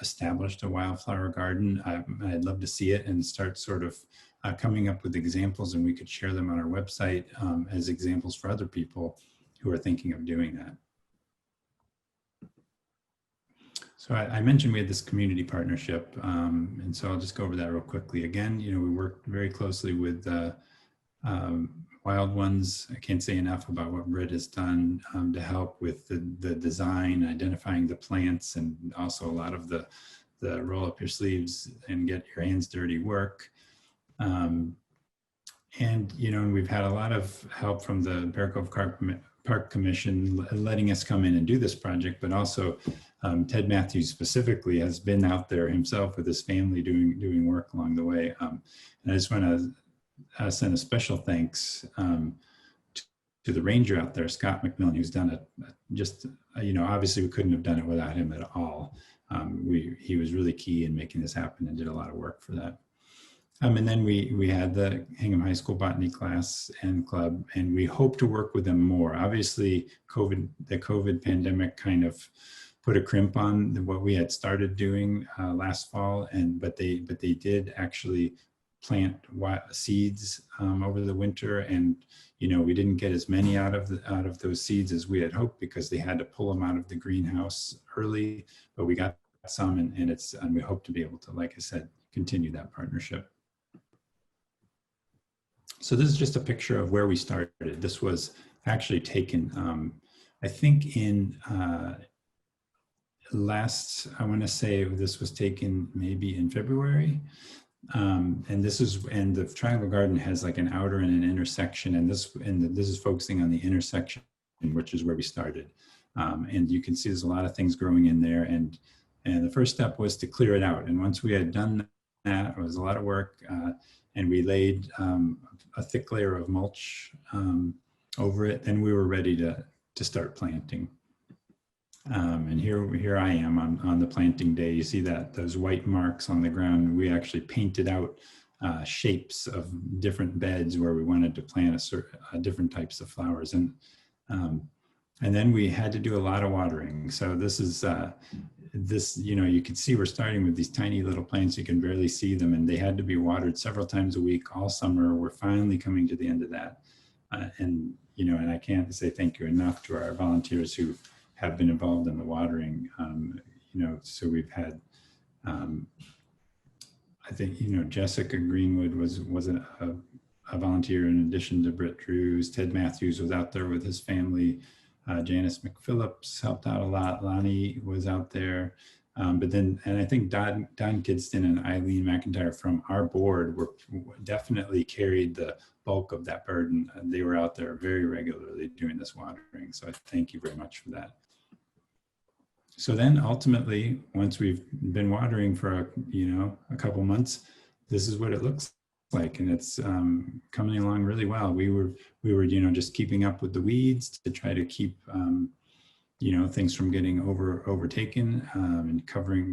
[SPEAKER 6] established a wildflower garden, I'd love to see it and start sort of coming up with examples, and we could share them on our website as examples for other people who are thinking of doing that. So I mentioned we had this community partnership, and so I'll just go over that real quickly. Again, we worked very closely with Wild Ones. I can't say enough about what Britt has done to help with the design, identifying the plants, and also a lot of the roll up your sleeves and get your hands dirty work. And we've had a lot of help from the Bear Cove Park Commission letting us come in and do this project, but also Ted Matthews specifically has been out there himself with his family doing work along the way. And I just want to send a special thanks to the ranger out there, Scott McMillan, who's done it. Obviously we couldn't have done it without him at all. He was really key in making this happen and did a lot of work for that. And then we had the Hingham High School Botany class and club, and we hope to work with them more. Obviously, the COVID pandemic kind of put a crimp on what we had started doing last fall, but they did actually plant seeds over the winter, and we didn't get as many out of those seeds as we had hoped because they had to pull them out of the greenhouse early, but we got some, and we hope to be able to, like I said, continue that partnership. So this is just a picture of where we started. This was actually taken, I think in I want to say this was taken maybe in February. And the Triangle Garden has like an outer and an inner section, and this is focusing on the intersection, which is where we started. And you can see there's a lot of things growing in there, and the first step was to clear it out. And once we had done that, it was a lot of work, and we laid a thick layer of mulch over it, then we were ready to start planting. And here I am on the planting day. You see those white marks on the ground. We actually painted out shapes of different beds where we wanted to plant different types of flowers, and then we had to do a lot of watering. So this is you can see we're starting with these tiny little plants. You can barely see them, and they had to be watered several times a week all summer. We're finally coming to the end of that, and I can't say thank you enough to our volunteers who have been involved in the watering. So we've had, I think, Jessica Greenwood was a volunteer in addition to Britt Drews. Ted Matthews was out there with his family. Janice McPhillips helped out a lot. Lonnie was out there. And I think Don Kidston and Eileen McIntyre from our board definitely carried the bulk of that burden. They were out there very regularly doing this watering. So I thank you very much for that. So then ultimately, once we've been watering for a couple months, this is what it looks like, and it's coming along really well. We were just keeping up with the weeds to try to keep things from getting overtaken, and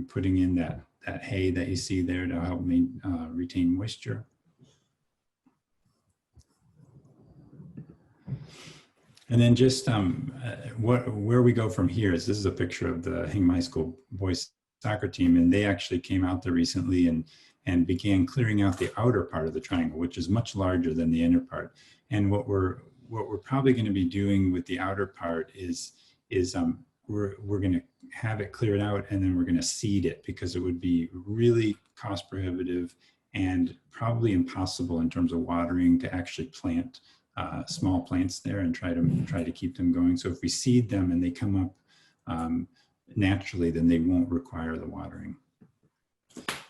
[SPEAKER 6] putting in that hay that you see there to help retain moisture. And then just where we go from here is, this is a picture of the Hingham High School boys soccer team, and they actually came out there recently and began clearing out the outer part of the triangle, which is much larger than the inner part. And what we're probably going to be doing with the outer part is we're going to have it cleared out, and then we're going to seed it, because it would be really cost prohibitive and probably impossible in terms of watering to actually plant small plants there and try to keep them going. So if we seed them and they come up naturally, then they won't require the watering.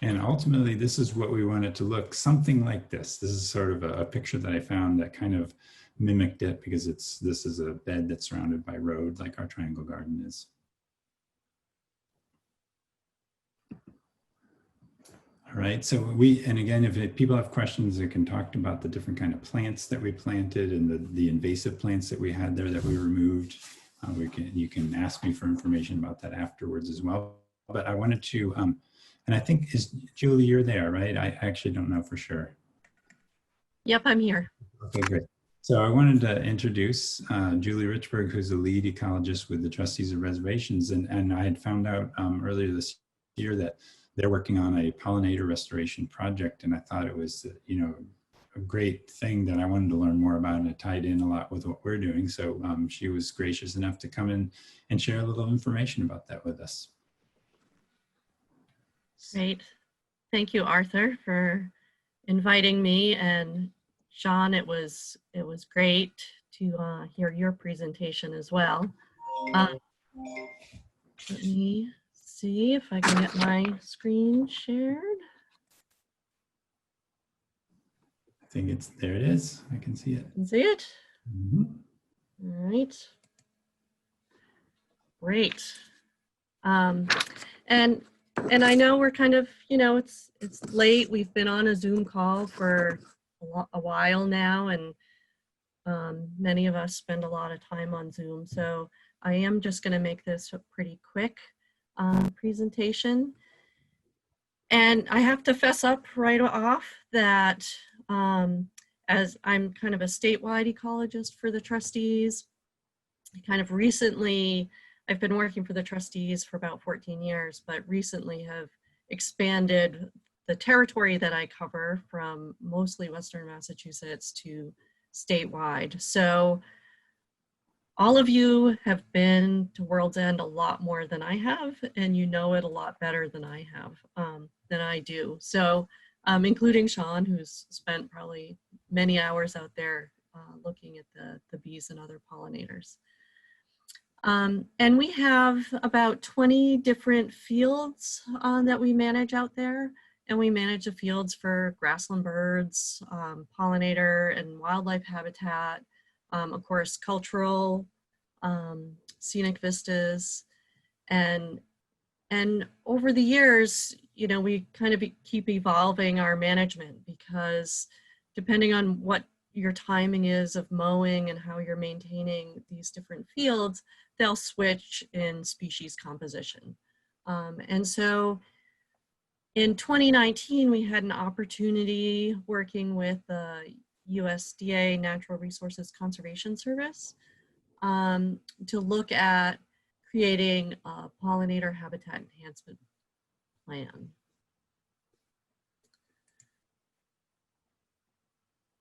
[SPEAKER 6] And ultimately, this is what we want it to look, something like this. This is sort of a picture that I found that kind of mimicked it, because this is a bed that's surrounded by road, like our triangle garden is. All right, so and again, if people have questions, they can talk about the different kind of plants that we planted and the invasive plants that we had there that we removed. You can ask me for information about that afterwards as well. But I wanted to, and I think, Julie, you're there, right? I actually don't know for sure.
[SPEAKER 7] Yep, I'm here.
[SPEAKER 6] Okay, great. So I wanted to introduce Julie Richburg, who's the lead ecologist with the Trustees of Reservations. And I had found out earlier this year that they're working on a pollinator restoration project. And I thought it was, a great thing that I wanted to learn more about, and it tied in a lot with what we're doing. So she was gracious enough to come in and share a little information about that with us.
[SPEAKER 7] Great. Thank you, Arthur, for inviting me. And Sean, it was great to hear your presentation as well. Let me see if I can get my screen shared.
[SPEAKER 6] I think there it is. I can see it.
[SPEAKER 7] You can see it?
[SPEAKER 6] Mm-hmm.
[SPEAKER 7] All right. Great. And I know we're kind of, it's late. We've been on a Zoom call for a while now, and many of us spend a lot of time on Zoom. So I am just going to make this a pretty quick presentation. And I have to fess up right off that as I'm kind of a statewide ecologist for the trustees, kind of recently, I've been working for the trustees for about 14 years, but recently have expanded the territory that I cover from mostly Western Massachusetts to statewide. So all of you have been to World's End a lot more than I have, and you know it a lot better than I have, than I do. So including Sean, who's spent probably many hours out there looking at the bees and other pollinators. And we have about 20 different fields that we manage out there. And we manage the fields for grassland birds, pollinator and wildlife habitat, of course, cultural, scenic vistas. And over the years, we kind of keep evolving our management, because depending on what your timing is of mowing and how you're maintaining these different fields, they'll switch in species composition. And so in 2019, we had an opportunity working with the USDA Natural Resources Conservation Service to look at creating a pollinator habitat enhancement plan.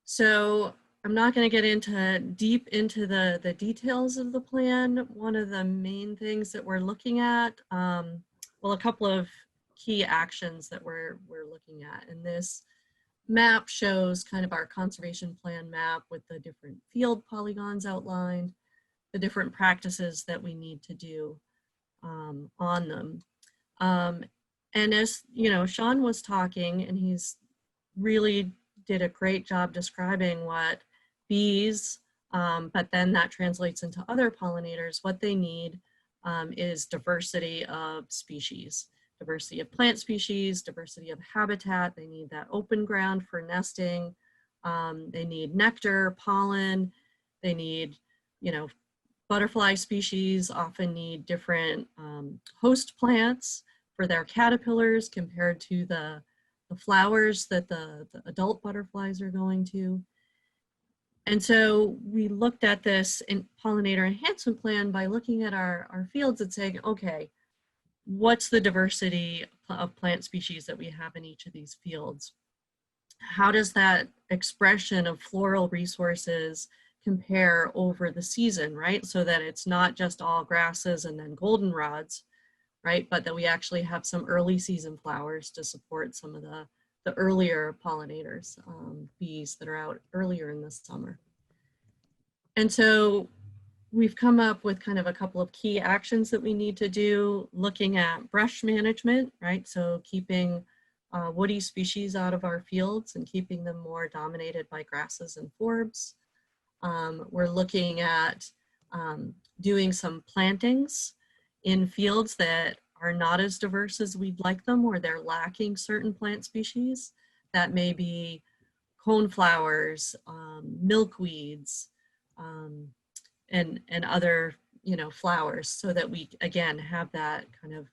[SPEAKER 7] So I'm not going to get deep into the details of the plan. One of the main things that we're looking at, well, a couple of key actions that we're looking at. And this map shows kind of our conservation plan map with the different field polygons outlined, the different practices that we need to do on them. And as Sean was talking, and he's really did a great job describing what bees, but then that translates into other pollinators. What they need is diversity of species, diversity of plant species, diversity of habitat. They need that open ground for nesting. They need nectar, pollen. They need, butterfly species often need different host plants for their caterpillars compared to the flowers that the adult butterflies are going to. And so we looked at this in pollinator enhancement plan by looking at our fields and saying, okay, what's the diversity of plant species that we have in each of these fields? How does that expression of floral resources compare over the season, right? So that it's not just all grasses and then goldenrods, right? But that we actually have some early season flowers to support some of the earlier pollinators, bees that are out earlier in the summer. And so we've come up with kind of a couple of key actions that we need to do, looking at brush management, right? So keeping woody species out of our fields and keeping them more dominated by grasses and forbs. We're looking at doing some plantings in fields that are not as diverse as we'd like them, or they're lacking certain plant species. That may be coneflowers, milkweeds, and other, you know, flowers, so that we again have that kind of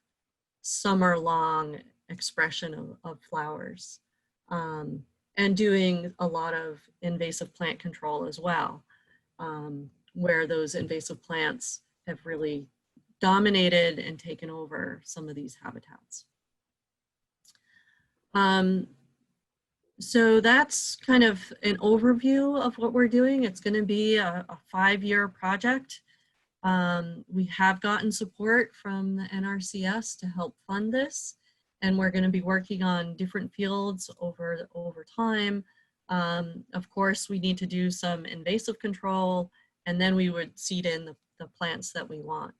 [SPEAKER 7] summer-long expression of flowers, and doing a lot of invasive plant control as well, where those invasive plants have really dominated and taken over some of these habitats. So that's kind of an overview of what we're doing. It's going to be a 5-year project. We have gotten support from the NRCS to help fund this, and we're going to be working on different fields over time. Of course, we need to do some invasive control, and then we would seed in the plants that we want.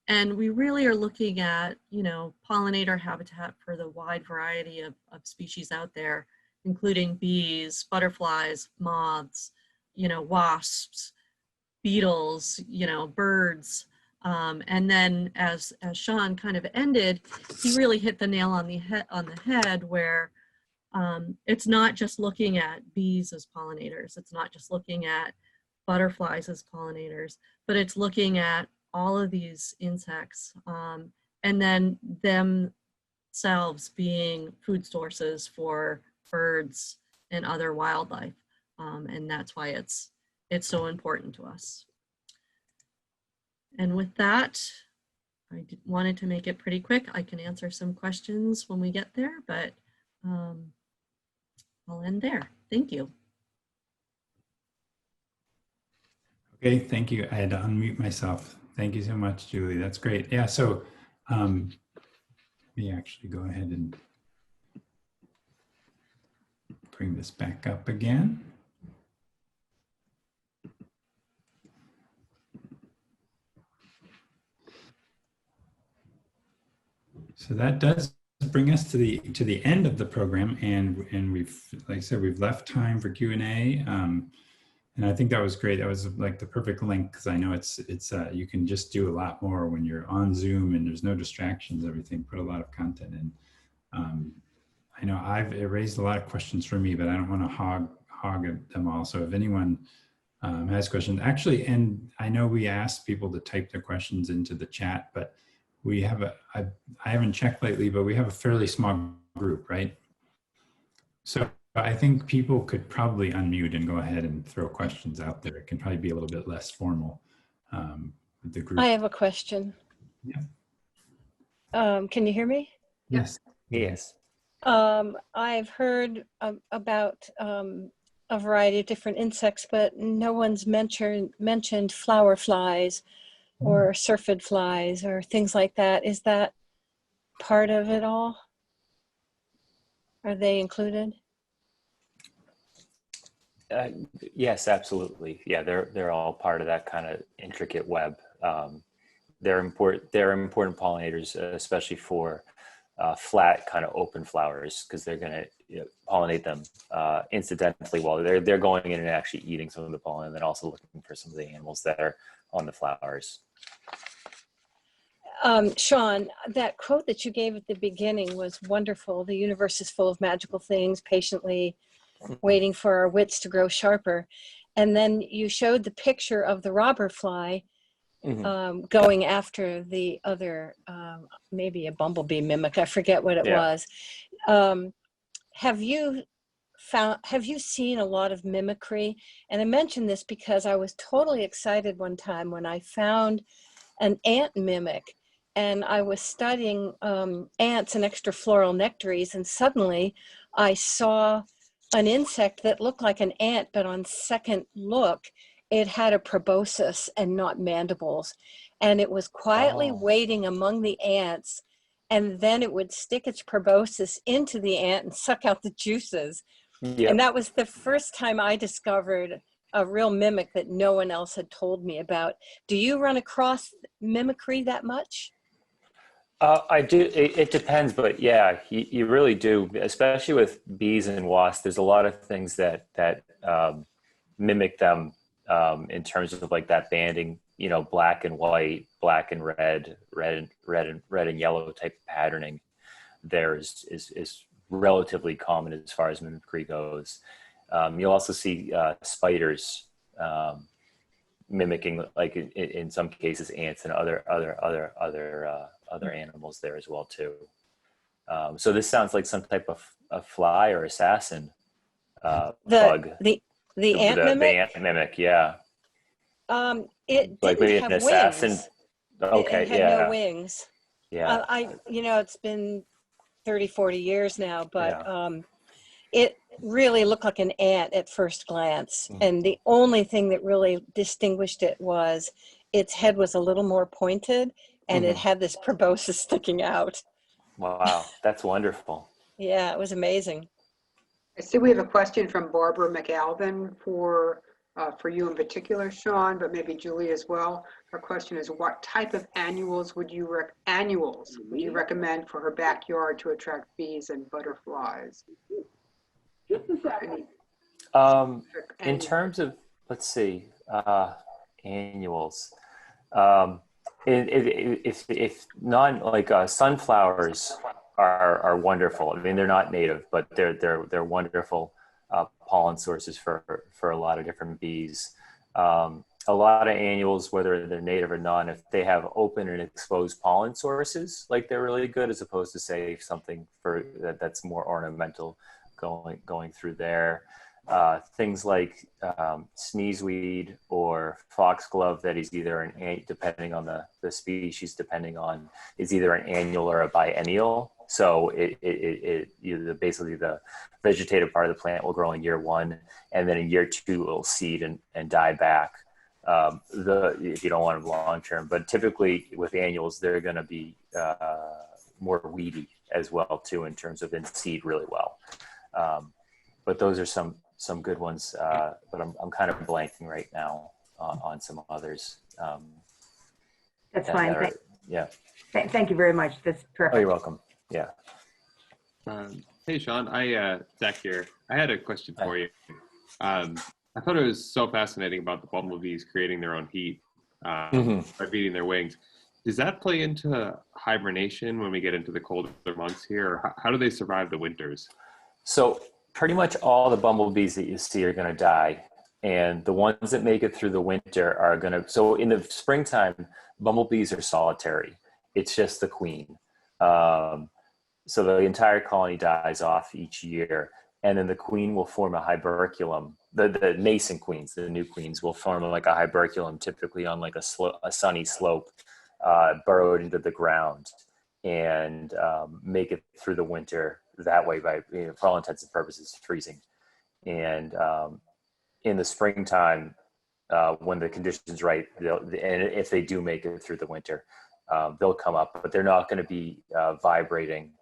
[SPEAKER 7] And we really are looking at, you know, pollinator habitat for the wide variety of species out there, including bees, butterflies, moths, you know, wasps, beetles, you know, birds. And then as Sean kind of ended, he really hit the nail on the head where it's not just looking at bees as pollinators. It's not just looking at butterflies as pollinators, but it's looking at all of these insects, and then themselves being food sources for birds and other wildlife. And that's why it's so important to us. And with that, I wanted to make it pretty quick. I can answer some questions when we get there, but I'll end there. Thank you.
[SPEAKER 6] Okay, thank you. I had to unmute myself. Thank you so much, Julie. That's great. Yeah, so let me actually go ahead and bring this back up again. So that does bring us to the end of the program, and we've, like I said, we've left time for Q&A. And I think that was great. That was like the perfect link, because I know it's you can just do a lot more when you're on Zoom and there's no distractions. Everything, put a lot of content in. I know it raised a lot of questions for me, but I don't want to hog them all. So if anyone has questions, actually, and I know we asked people to type their questions into the chat, but we have I haven't checked lately, but we have a fairly small group, right? So I think people could probably unmute and go ahead and throw questions out there. It can probably be a little bit less formal with the group.
[SPEAKER 8] I have a question.
[SPEAKER 6] Yeah.
[SPEAKER 8] Can you hear me?
[SPEAKER 6] Yes.
[SPEAKER 3] Yes.
[SPEAKER 8] I've heard about a variety of different insects, but no one's mentioned flower flies or syrphid flies or things like that. Is that part of it all? Are they included?
[SPEAKER 3] Yes, absolutely. Yeah, they're all part of that kind of intricate web. They're important pollinators, especially for flat kind of open flowers, because they're going to pollinate them incidentally while they're going in and actually eating some of the pollen, and then also looking for some of the animals that are on the flowers.
[SPEAKER 8] Sean, that quote that you gave at the beginning was wonderful. The universe is full of magical things, patiently waiting for our wits to grow sharper. And then you showed the picture of the robber fly going after the other, maybe a bumblebee mimic. I forget what it was. Have you have you seen a lot of mimicry? And I mention this because I was totally excited one time when I found an ant mimic, and I was studying ants and extrafloral nectaries, and suddenly I saw an insect that looked like an ant, but on second look, it had a proboscis and not mandibles. And it was quietly waiting among the ants, and then it would stick its proboscis into the ant and suck out the juices.
[SPEAKER 3] Yep.
[SPEAKER 8] And that was the first time I discovered a real mimic that no one else had told me about. Do you run across mimicry that much?
[SPEAKER 3] I do. It depends, but yeah, you really do, especially with bees and wasps. There's a lot of things that mimic them in terms of like that banding, you know, black and white, black and red, red and yellow type of patterning. There is relatively common as far as mimicry goes. You'll also see spiders mimicking, like in some cases, ants and other animals there as well too. So this sounds like some type of a fly or assassin bug.
[SPEAKER 8] The ant mimic?
[SPEAKER 3] The ant mimic, yeah.
[SPEAKER 8] It
[SPEAKER 3] like
[SPEAKER 8] didn't
[SPEAKER 3] maybe
[SPEAKER 8] have
[SPEAKER 3] an assassin.
[SPEAKER 8] wings.
[SPEAKER 3] Okay,
[SPEAKER 8] It had
[SPEAKER 3] yeah.
[SPEAKER 8] no wings.
[SPEAKER 3] Yeah.
[SPEAKER 8] It's been 30, 40 years now, but
[SPEAKER 3] Yeah.
[SPEAKER 8] it really looked like an ant at first glance.
[SPEAKER 3] Mm.
[SPEAKER 8] And the only thing that really distinguished it was its head was a little more pointed, and it had this proboscis sticking out.
[SPEAKER 3] Wow, that's wonderful.
[SPEAKER 8] Yeah, it was amazing.
[SPEAKER 1] I see we have a question from Barbara McAlvin for you in particular, Sean, but maybe Julie as well. Her question is, what type of annuals would you recommend for her backyard to attract bees and butterflies?
[SPEAKER 3] In terms of, let's see, annuals. If non, like sunflowers are wonderful. I mean, they're not native, but they're wonderful pollen sources for a lot of different bees. A lot of annuals, whether they're native or not, if they have open and exposed pollen sources, like they're really good, as opposed to say something that's more ornamental going through there. Things like sneezeweed or foxglove that is either depending on the species, is either an annual or a biennial. So basically the vegetative part of the plant will grow in year 1, and then in year 2 it will seed and die back. If you don't want them long term, but typically with annuals they're going to be more weedy as well too, in terms of seed really well. But those are some good ones, but I'm kind of blanking right now on some others.
[SPEAKER 9] That's fine.
[SPEAKER 3] Yeah.
[SPEAKER 9] Thank you very much. That's perfect.
[SPEAKER 3] Oh, you're welcome. Yeah.
[SPEAKER 10] Hey, Sean. Zach here. I had a question for you. I thought it was so fascinating about the bumblebees creating their own heat by beating their wings. Does that play into hibernation when we get into the colder months here? Or how do they survive the winters?
[SPEAKER 3] So pretty much all the bumblebees that you see are going to die. And the ones that make it through the winter are going to, so in the springtime, bumblebees are solitary. It's just the queen. So the entire colony dies off each year. And then the queen will form a hyberculum. The nascent queens, the new queens, will form like a hyberculum, typically on like a sunny slope, burrowed into the ground, and make it through the winter that way by, for all intents and purposes, freezing. And in the springtime, when the conditions right, and if they do make it through the winter, they'll come up, but they're not going to be vibrating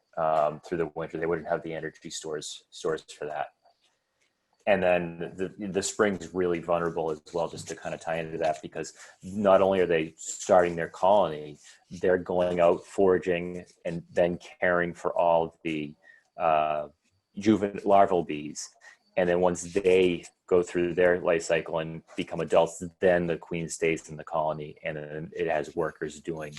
[SPEAKER 3] through the winter. They wouldn't have the energy stores for that. And then the spring is really vulnerable as well, just to kind of tie into that, because not only are they starting their colony, they're going out foraging and then caring for all of the larval bees. And then once they go through their life cycle and become adults, then the queen stays in the colony, and then it has workers doing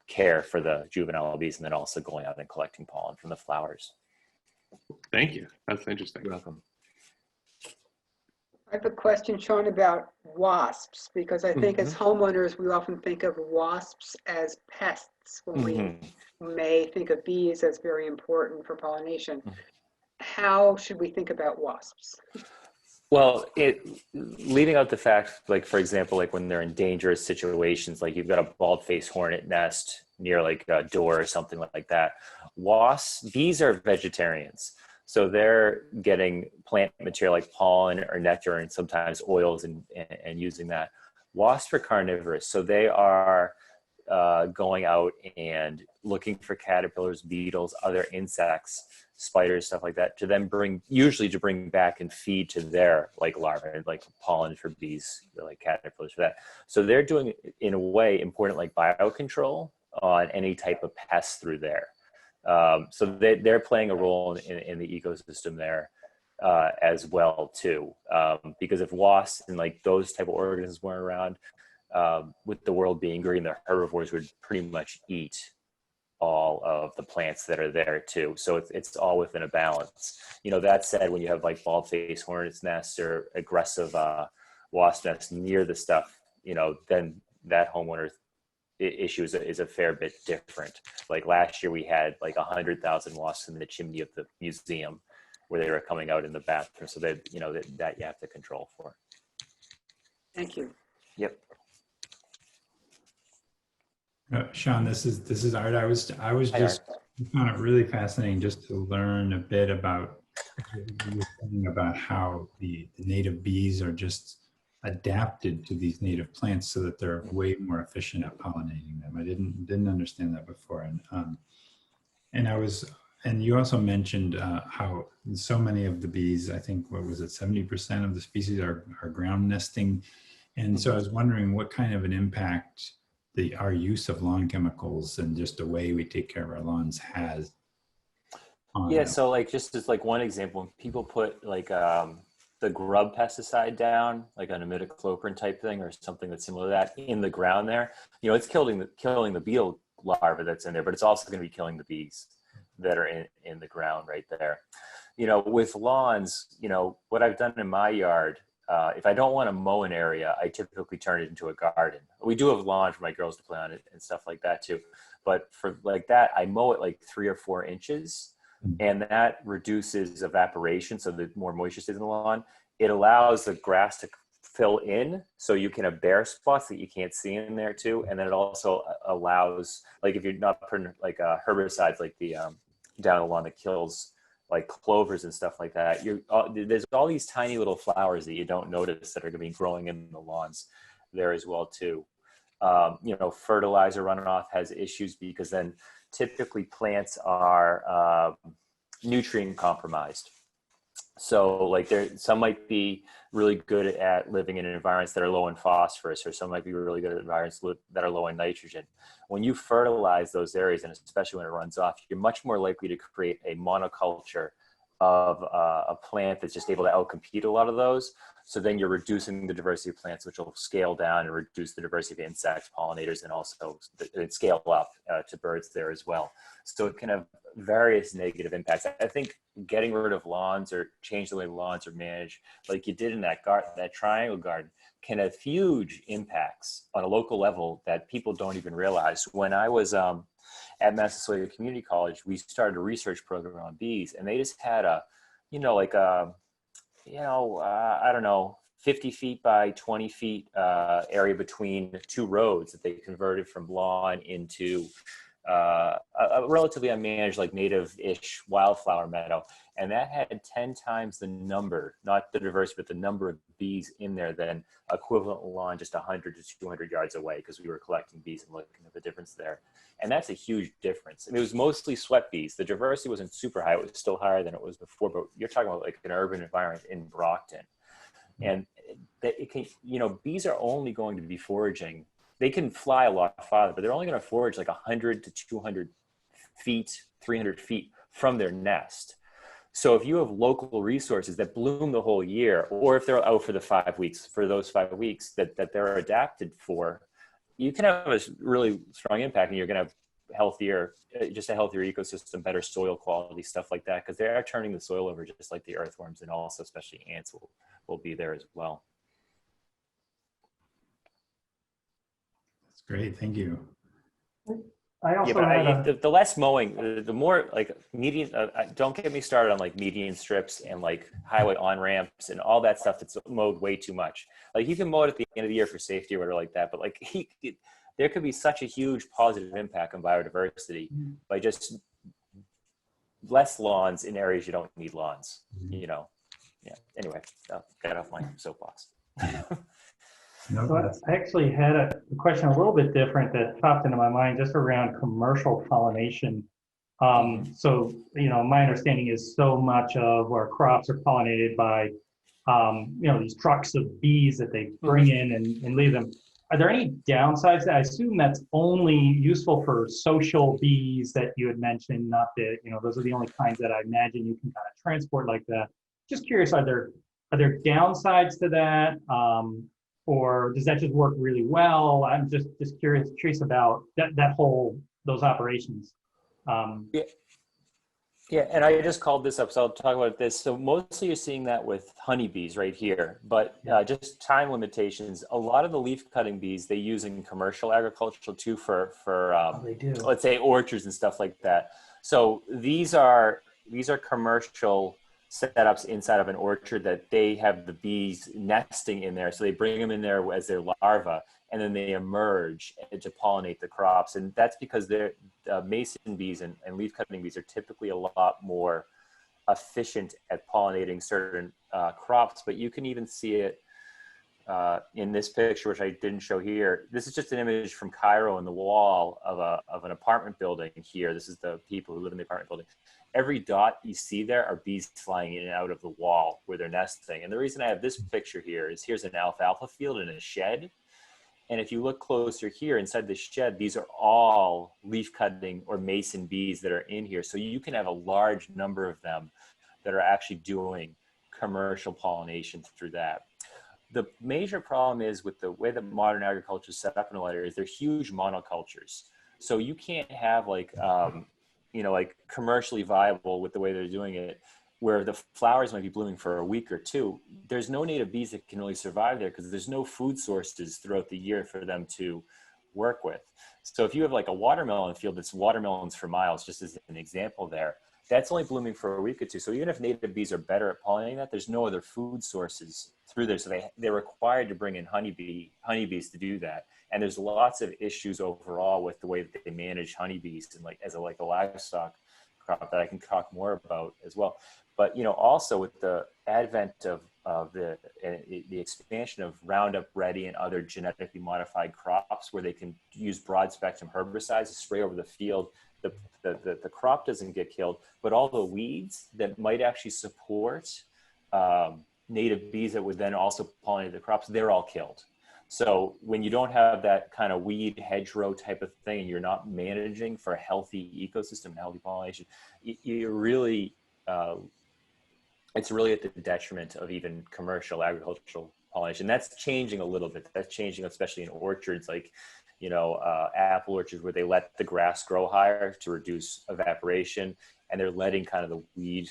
[SPEAKER 3] care for the juvenile bees, and then also going out and collecting pollen from the flowers.
[SPEAKER 10] Thank you. That's interesting.
[SPEAKER 3] You're welcome.
[SPEAKER 1] I have a question, Sean, about wasps, because I think as homeowners, we often think of wasps as pests when we may think of bees as very important for pollination. how should we think about wasps?
[SPEAKER 3] Well, leaving out the fact, like, for example, like when they're in dangerous situations, like you've got a bald-faced hornet nest near like a door or something like that. Bees are vegetarians. So they're getting plant material like pollen or nectar and sometimes oils and using that. Wasps are carnivorous. So they are going out and looking for caterpillars, beetles, other insects, spiders, stuff like that, to then usually to bring back and feed to their like larvae, like pollen for bees, like caterpillars for that. So they're doing, in a way, important like biocontrol on any type of pests through there. So they're playing a role in the ecosystem there as well too. Because if wasps and like those type of organisms weren't around, with the world being green, the herbivores would pretty much eat all of the plants that are there too. So it's all within a balance. You know, that said, when you have like bald-faced hornet's nests or aggressive wasp nests near the stuff, you know, then that homeowner issue is a fair bit different. Like last year we had like 100,000 wasps in the chimney of the museum where they were coming out in the bathroom. So that, you know, that you have to control for.
[SPEAKER 1] Thank you.
[SPEAKER 3] Yep.
[SPEAKER 6] Sean, this is Art. I was just found it really fascinating just to learn a bit about how the native bees are just adapted to these native plants so that they're way more efficient at pollinating them. I didn't understand that before, and you also mentioned how so many of the bees, I think, what was it, 70% of the species are ground nesting, and so I was wondering what kind of an impact our use of lawn chemicals and just the way we take care of our lawns has on them.
[SPEAKER 3] So like just as like one example, when people put like the grub pesticide down, like an imidacloprid type thing or something that's similar to that in the ground there, you know, it's killing the beetle larva that's in there, but it's also going to be killing the bees that are in the ground right there. You know, with lawns, you know, what I've done in my yard, if I don't want to mow an area, I typically turn it into a garden. We do have lawn for my girls to play on it and stuff like that too. But for like that, I mow it like 3 or 4 inches, and that reduces evaporation. So the more moisture stays in the lawn, it allows the grass to fill in. So you can have bare spots that you can't see in there too. And then it also allows, like if you're not putting like herbicides, like the down the lawn that kills like clovers and stuff like that, there's all these tiny little flowers that you don't notice that are going to be growing in the lawns there as well too. You know, fertilizer runoff has issues because then typically plants are nutrient compromised. So like some might be really good at living in environments that are low in phosphorus, or some might be really good at environments that are low in nitrogen. When you fertilize those areas, and especially when it runs off, you're much more likely to create a monoculture of a plant that's just able to outcompete a lot of those. So then you're reducing the diversity of plants, which will scale down and reduce the diversity of insects, pollinators, and also scale up to birds there as well. So it can have various negative impacts. I think getting rid of lawns or change the way lawns are managed, like you did in that triangle garden, can have huge impacts on a local level that people don't even realize. When I was at Massasoit Community College, we started a research program on bees, and they just had I don't know, 50 feet by 20 feet area between 2 roads that they converted from lawn into a relatively unmanaged, like native-ish wildflower meadow. And that had 10 times the number, not the diversity, but the number of bees in there than equivalent lawn just 100 to 200 yards away, because we were collecting bees and looking at the difference there. And that's a huge difference. I mean, it was mostly sweat bees. The diversity wasn't super high. It was still higher than it was before, but you're talking about like an urban environment in Brockton. And it can, bees are only going to be foraging. They can fly a lot farther, but they're only going to forage like 100 to 200 feet, 300 feet from their nest. So if you have local resources that bloom the whole year, or if they're out for the 5 weeks, for those 5 weeks that they're adapted for, you can have a really strong impact, and you're going to have just a healthier ecosystem, better soil quality, stuff like that, because they are turning the soil over just like the earthworms, and also especially ants will be there as well.
[SPEAKER 6] That's great. Thank you.
[SPEAKER 2] I
[SPEAKER 3] Yeah,
[SPEAKER 2] also
[SPEAKER 3] but
[SPEAKER 2] had
[SPEAKER 3] the less mowing, the more like median, don't get me started on like median strips and like highway on ramps and all that stuff that's mowed way too much. Like you can mow it at the end of the year for safety or whatever like that, but like there could be such a huge positive impact on biodiversity by just less lawns in areas you don't need lawns, you know? Yeah, anyway, get off my soapbox.
[SPEAKER 6] No,
[SPEAKER 2] So
[SPEAKER 6] that's-
[SPEAKER 2] I actually had a question a little bit different that popped into my mind just around commercial pollination. So, you know, my understanding is so much of our crops are pollinated by, you know, these trucks of bees that they bring in and leave them. Are there any downsides? I assume that's only useful for social bees that you had mentioned, not that, you know, those are the only kinds that I imagine you can kind of transport like that. Just curious, are there downsides to that? Or does that just work really well? I'm just curious about that whole, those operations.
[SPEAKER 3] Yeah, and I just called this up, so I'll talk about this. So mostly you're seeing that with honeybees right here, but just time limitations. A lot of the leaf cutting bees they use in commercial agriculture too for
[SPEAKER 2] They do.
[SPEAKER 3] let's say orchards and stuff like that. So these are commercial setups inside of an orchard that they have the bees nesting in there. So they bring them in there as their larvae, and then they emerge to pollinate the crops. And that's because they're mason bees and leaf cutting bees are typically a lot more efficient at pollinating certain crops. But you can even see it in this picture, which I didn't show here. This is just an image from Cairo in the wall of an apartment building here. This is the people who live in the apartment building. Every dot you see there are bees flying in and out of the wall where they're nesting. And the reason I have this picture here is here's an alfalfa field in a shed. And if you look closer here inside the shed, these are all leaf cutting or mason bees that are in here. So you can have a large number of them that are actually doing commercial pollination through that. The major problem is with the way that modern agriculture is set up in a lot of areas, they're huge monocultures. So you can't have like, you know, like commercially viable with the way they're doing it, where the flowers might be blooming for a week or two. There's no native bees that can really survive there because there's no food sources throughout the year for them to work with. So if you have like a watermelon field that's watermelons for miles, just as an example there, that's only blooming for a week or two. So even if native bees are better at pollinating that, there's no other food sources through there. So they're required to bring in honeybees to do that. And there's lots of issues overall with the way that they manage honeybees and like as a livestock crop that I can talk more about as well. But you know, also with the advent of the expansion of Roundup Ready and other genetically modified crops where they can use broad spectrum herbicides to spray over the field, the crop doesn't get killed, but all the weeds that might actually support native bees that would then also pollinate the crops, they're all killed. So when you don't have that kind of weed hedgerow type of thing, and you're not managing for a healthy ecosystem and healthy pollination, you're really, it's really at the detriment of even commercial agricultural pollination. That's changing a little bit. That's changing, especially in orchards, like, you know, apple orchards where they let the grass grow higher to reduce evaporation, and they're letting kind of the weed,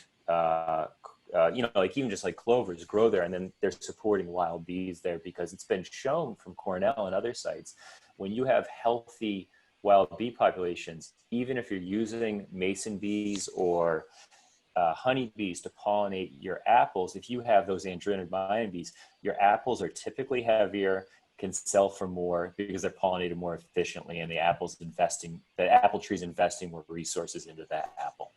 [SPEAKER 3] you know, like even just like clovers grow there, and then they're supporting wild bees there because it's been shown from Cornell and other sites, when you have healthy wild bee populations, even if you're using mason bees or honeybees to pollinate your apples, if you have those android bees, your apples are typically heavier, can sell for more because they're pollinated more efficiently, and the apple tree's investing more resources into that apple.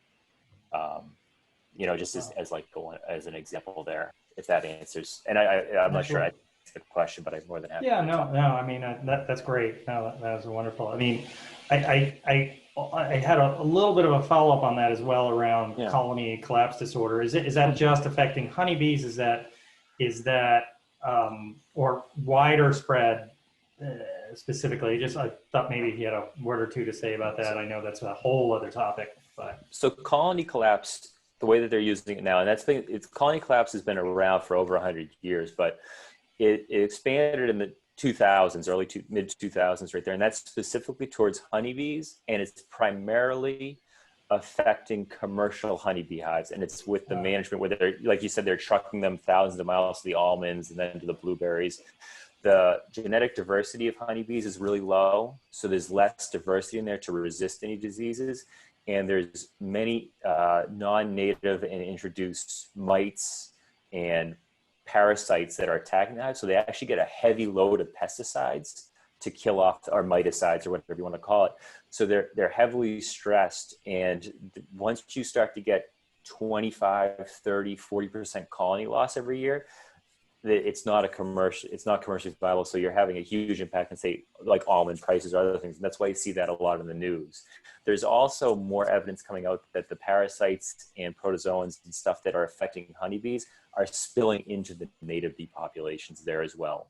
[SPEAKER 3] You know, just as an example there, if that answers. And I'm not sure I answered the question, but I'm more than happy.
[SPEAKER 2] Yeah, no. I mean, that's great. No, that was wonderful. I mean, I had a little bit of a follow up on that as well around colony collapse disorder. Is that just affecting honeybees? Is that or wider spread specifically? Just I thought maybe he had a word or two to say about that. I know that's a whole other topic, but
[SPEAKER 3] so colony collapse, the way that they're using it now, and colony collapse has been around for over 100 years, but it expanded in the 2000s, mid 2000s right there. And that's specifically towards honeybees. And it's primarily affecting commercial honeybee hives. And it's with the management where they're, like you said, they're trucking them thousands of miles to the almonds and then to the blueberries. the genetic diversity of honeybees is really low. So there's less diversity in there to resist any diseases. And there's many non-native and introduced mites and parasites that are attacking the hive. So they actually get a heavy load of pesticides to kill off, or miticides, or whatever you want to call it. So they're heavily stressed. And once you start to get 25, 30, 40% colony loss every year, it's not commercially viable. So you're having a huge impact on, say, like almond prices or other things. And that's why you see that a lot in the news. There's also more evidence coming out that the parasites and protozoans and stuff that are affecting honeybees are spilling into the native bee populations there as well.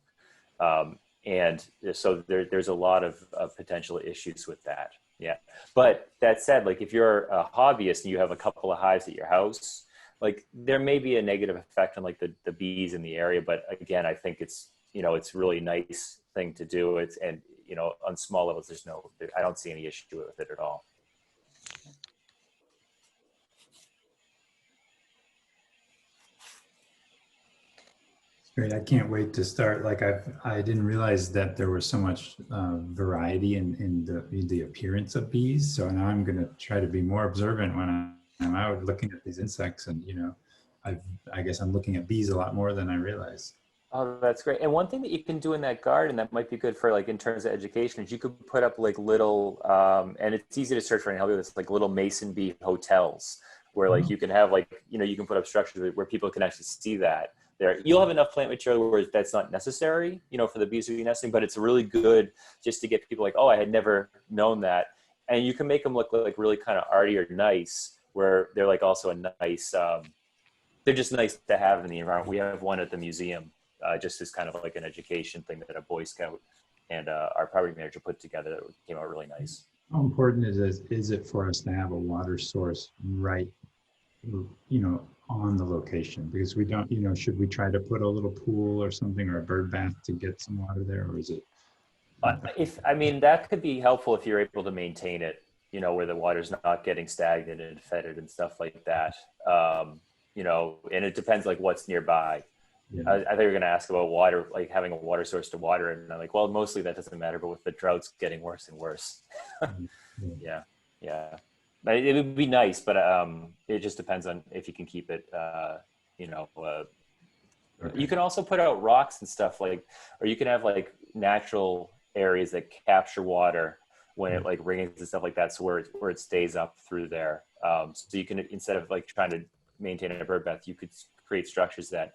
[SPEAKER 3] And so there's a lot of potential issues with that. Yeah. But that said, like if you're a hobbyist and you have a couple of hives at your house, like there may be a negative effect on like the bees in the area. But again, I think it's, it's really nice thing to do. And on small levels, I don't see any issue with it at all.
[SPEAKER 6] Great. I can't wait to start. Like I didn't realize that there was so much variety in the appearance of bees. So now I'm going to try to be more observant when I'm out looking at these insects. And, I guess I'm looking at bees a lot more than I realized.
[SPEAKER 3] Oh, that's great. And one thing that you can do in that garden that might be good for like in terms of education is you could put up like little, and it's easy to search for and help you with this, like little mason bee hotels where like you can have like, you can put up structures where people can actually see that. There, you'll have enough plant material where that's not necessary, for the bees to be nesting, but it's really good just to get people like, oh, I had never known that. And you can make them look like really kind of arty or nice, where they're like also a nice, they're just nice to have in the environment. We have one at the museum, just as kind of like an education thing that a Boy Scout and our property manager put together that came out really nice.
[SPEAKER 6] How important is it for us to have a water source right, on the location? Because we don't, should we try to put a little pool or something or a bird bath to get some water there, or is it?
[SPEAKER 3] That could be helpful if you're able to maintain it, where the water's not getting stagnant and fetid and stuff like that. And it depends like what's nearby. Yeah. I thought you were going to ask about water, like having a water source to water. And I'm like, well, mostly that doesn't matter, but with the droughts getting worse and worse. Yeah. But it would be nice, but it just depends on if you can keep it, You can also put out rocks and stuff or you can have like natural areas that capture water when it like rains and stuff like that. So where it stays up through there. So you can, instead of like trying to maintain a bird bath, you could create structures that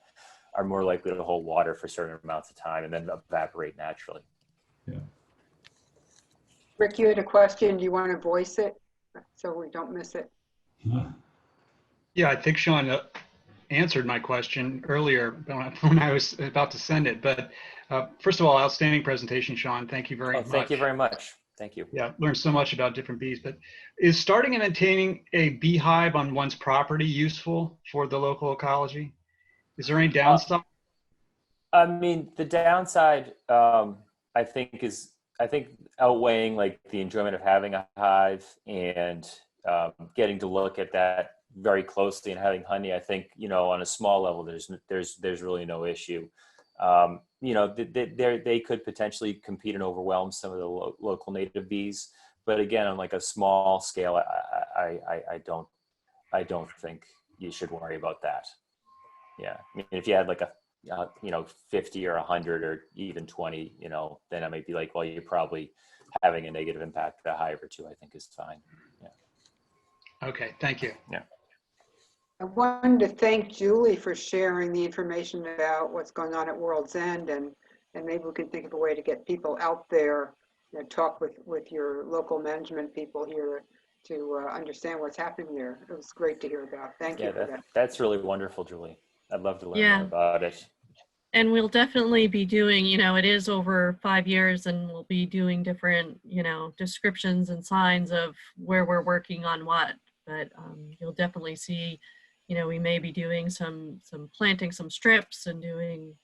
[SPEAKER 3] are more likely to hold water for certain amounts of time and then evaporate naturally.
[SPEAKER 6] Yeah.
[SPEAKER 1] Rick, you had a question. Do you want to voice it so we don't miss it?
[SPEAKER 11] Yeah, I think Sean answered my question earlier when I was about to send it. But first of all, outstanding presentation, Sean. Thank you very much.
[SPEAKER 3] Thank you very much. Thank you.
[SPEAKER 11] Yeah, learned so much about different bees. But is starting and maintaining a beehive on one's property useful for the local ecology? Is there any downside?
[SPEAKER 3] The downside, I think outweighing like the enjoyment of having a hive and getting to look at that very closely and having honey. I think, on a small level, there's really no issue. They could potentially compete and overwhelm some of the local native bees, but again, on like a small scale, I don't think you should worry about that. Yeah, if you had like a 50 or 100 or even 20, then I might be like, well, you're probably having a negative impact. A hive or two, I think, is fine. Yeah.
[SPEAKER 11] Okay, thank you.
[SPEAKER 3] Yeah.
[SPEAKER 1] I wanted to thank Julie for sharing the information about what's going on at World's End, and maybe we can think of a way to get people out there, talk with your local management people here to understand what's happening there. It was great to hear about. Thank you for that.
[SPEAKER 3] That's really wonderful, Julie. I'd love to learn more about it.
[SPEAKER 7] And we'll definitely be doing, it is over 5 years, and we'll be doing different, descriptions and signs of where we're working on what. But you'll definitely see, we may be doing some planting some strips and doing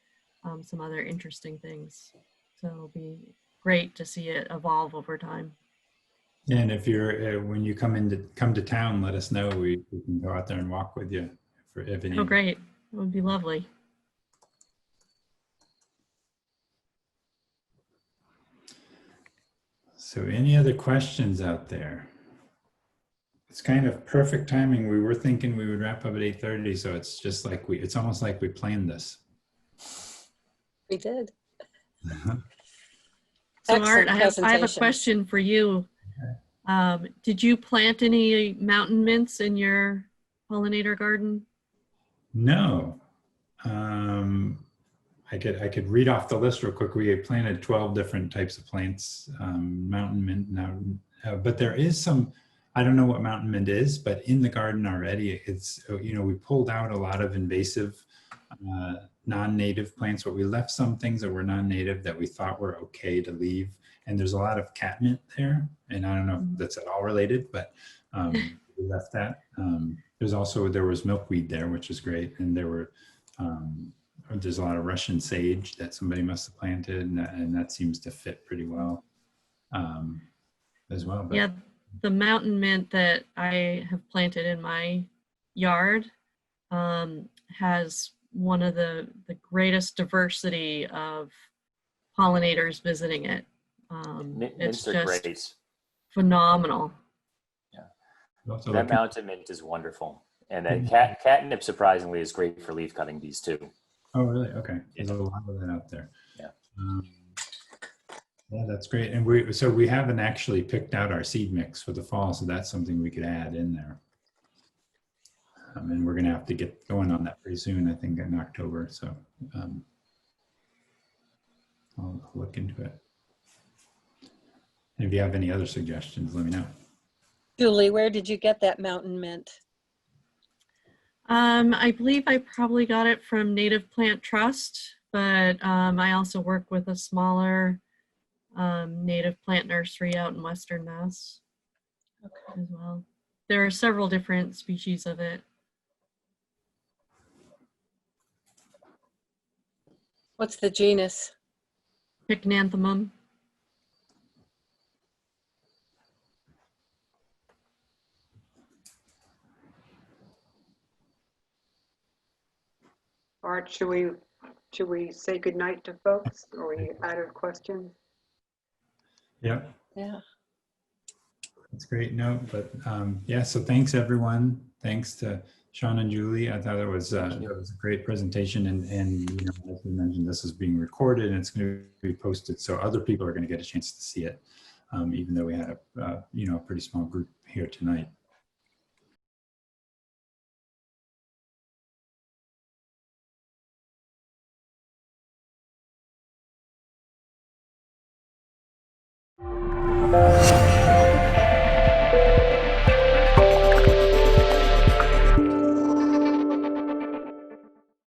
[SPEAKER 7] some other interesting things. So it'll be great to see it evolve over time.
[SPEAKER 6] And if you're, when you come to town, let us know. We can go out there and walk with you.
[SPEAKER 7] Oh, great. It would be lovely.
[SPEAKER 6] So any other questions out there? It's kind of perfect timing. We were thinking we would wrap up at 8:30, so it's just like it's almost like we planned this.
[SPEAKER 8] We did.
[SPEAKER 7] So
[SPEAKER 8] Excellent
[SPEAKER 7] Art, I have a
[SPEAKER 8] presentation.
[SPEAKER 7] question for you. Did you plant any mountain mints in your pollinator garden?
[SPEAKER 6] No. I could read off the list real quick. We planted 12 different types of plants, mountain mint now, but there is some, I don't know what mountain mint is, but in the garden already, it's, we pulled out a lot of invasive non-native plants, but we left some things that were non-native that we thought were okay to leave. And there's a lot of catmint there, and I don't know if that's at all related, but we left that. There was milkweed there, which is great, and there's a lot of Russian sage that somebody must have planted, and that seems to fit pretty well as well. But
[SPEAKER 7] Yeah, the mountain mint that I have planted in my yard has one of the greatest diversity of pollinators visiting it. It's
[SPEAKER 3] Mints are
[SPEAKER 7] just
[SPEAKER 3] great.
[SPEAKER 7] phenomenal.
[SPEAKER 3] That mountain mint is wonderful. And then catnip, surprisingly, is great for leaf cutting bees too.
[SPEAKER 6] Oh, really? Okay. There's a lot of that out there.
[SPEAKER 3] Yeah.
[SPEAKER 6] Yeah, that's great. And we haven't actually picked out our seed mix for the fall, so that's something we could add in there. And we're going to have to get going on that pretty soon, I think in October. So I'll look into it. And if you have any other suggestions, let me know.
[SPEAKER 8] Julie, where did you get that mountain mint?
[SPEAKER 7] I believe I probably got it from Native Plant Trust, but I also work with a smaller native plant nursery out in Western Mass as well. There are several different species of it.
[SPEAKER 8] What's the genus?
[SPEAKER 7] Pycnanthemum.
[SPEAKER 1] Art, should we say goodnight to folks, or are we out of questions?
[SPEAKER 6] Yep.
[SPEAKER 8] Yeah.
[SPEAKER 6] That's great note, but yeah, so thanks everyone. Thanks to Sean and Julie. I thought it was a great presentation, and as we mentioned, this is being recorded and it's going to be posted, so other people are going to get a chance to see it, even though we had a pretty small group here tonight.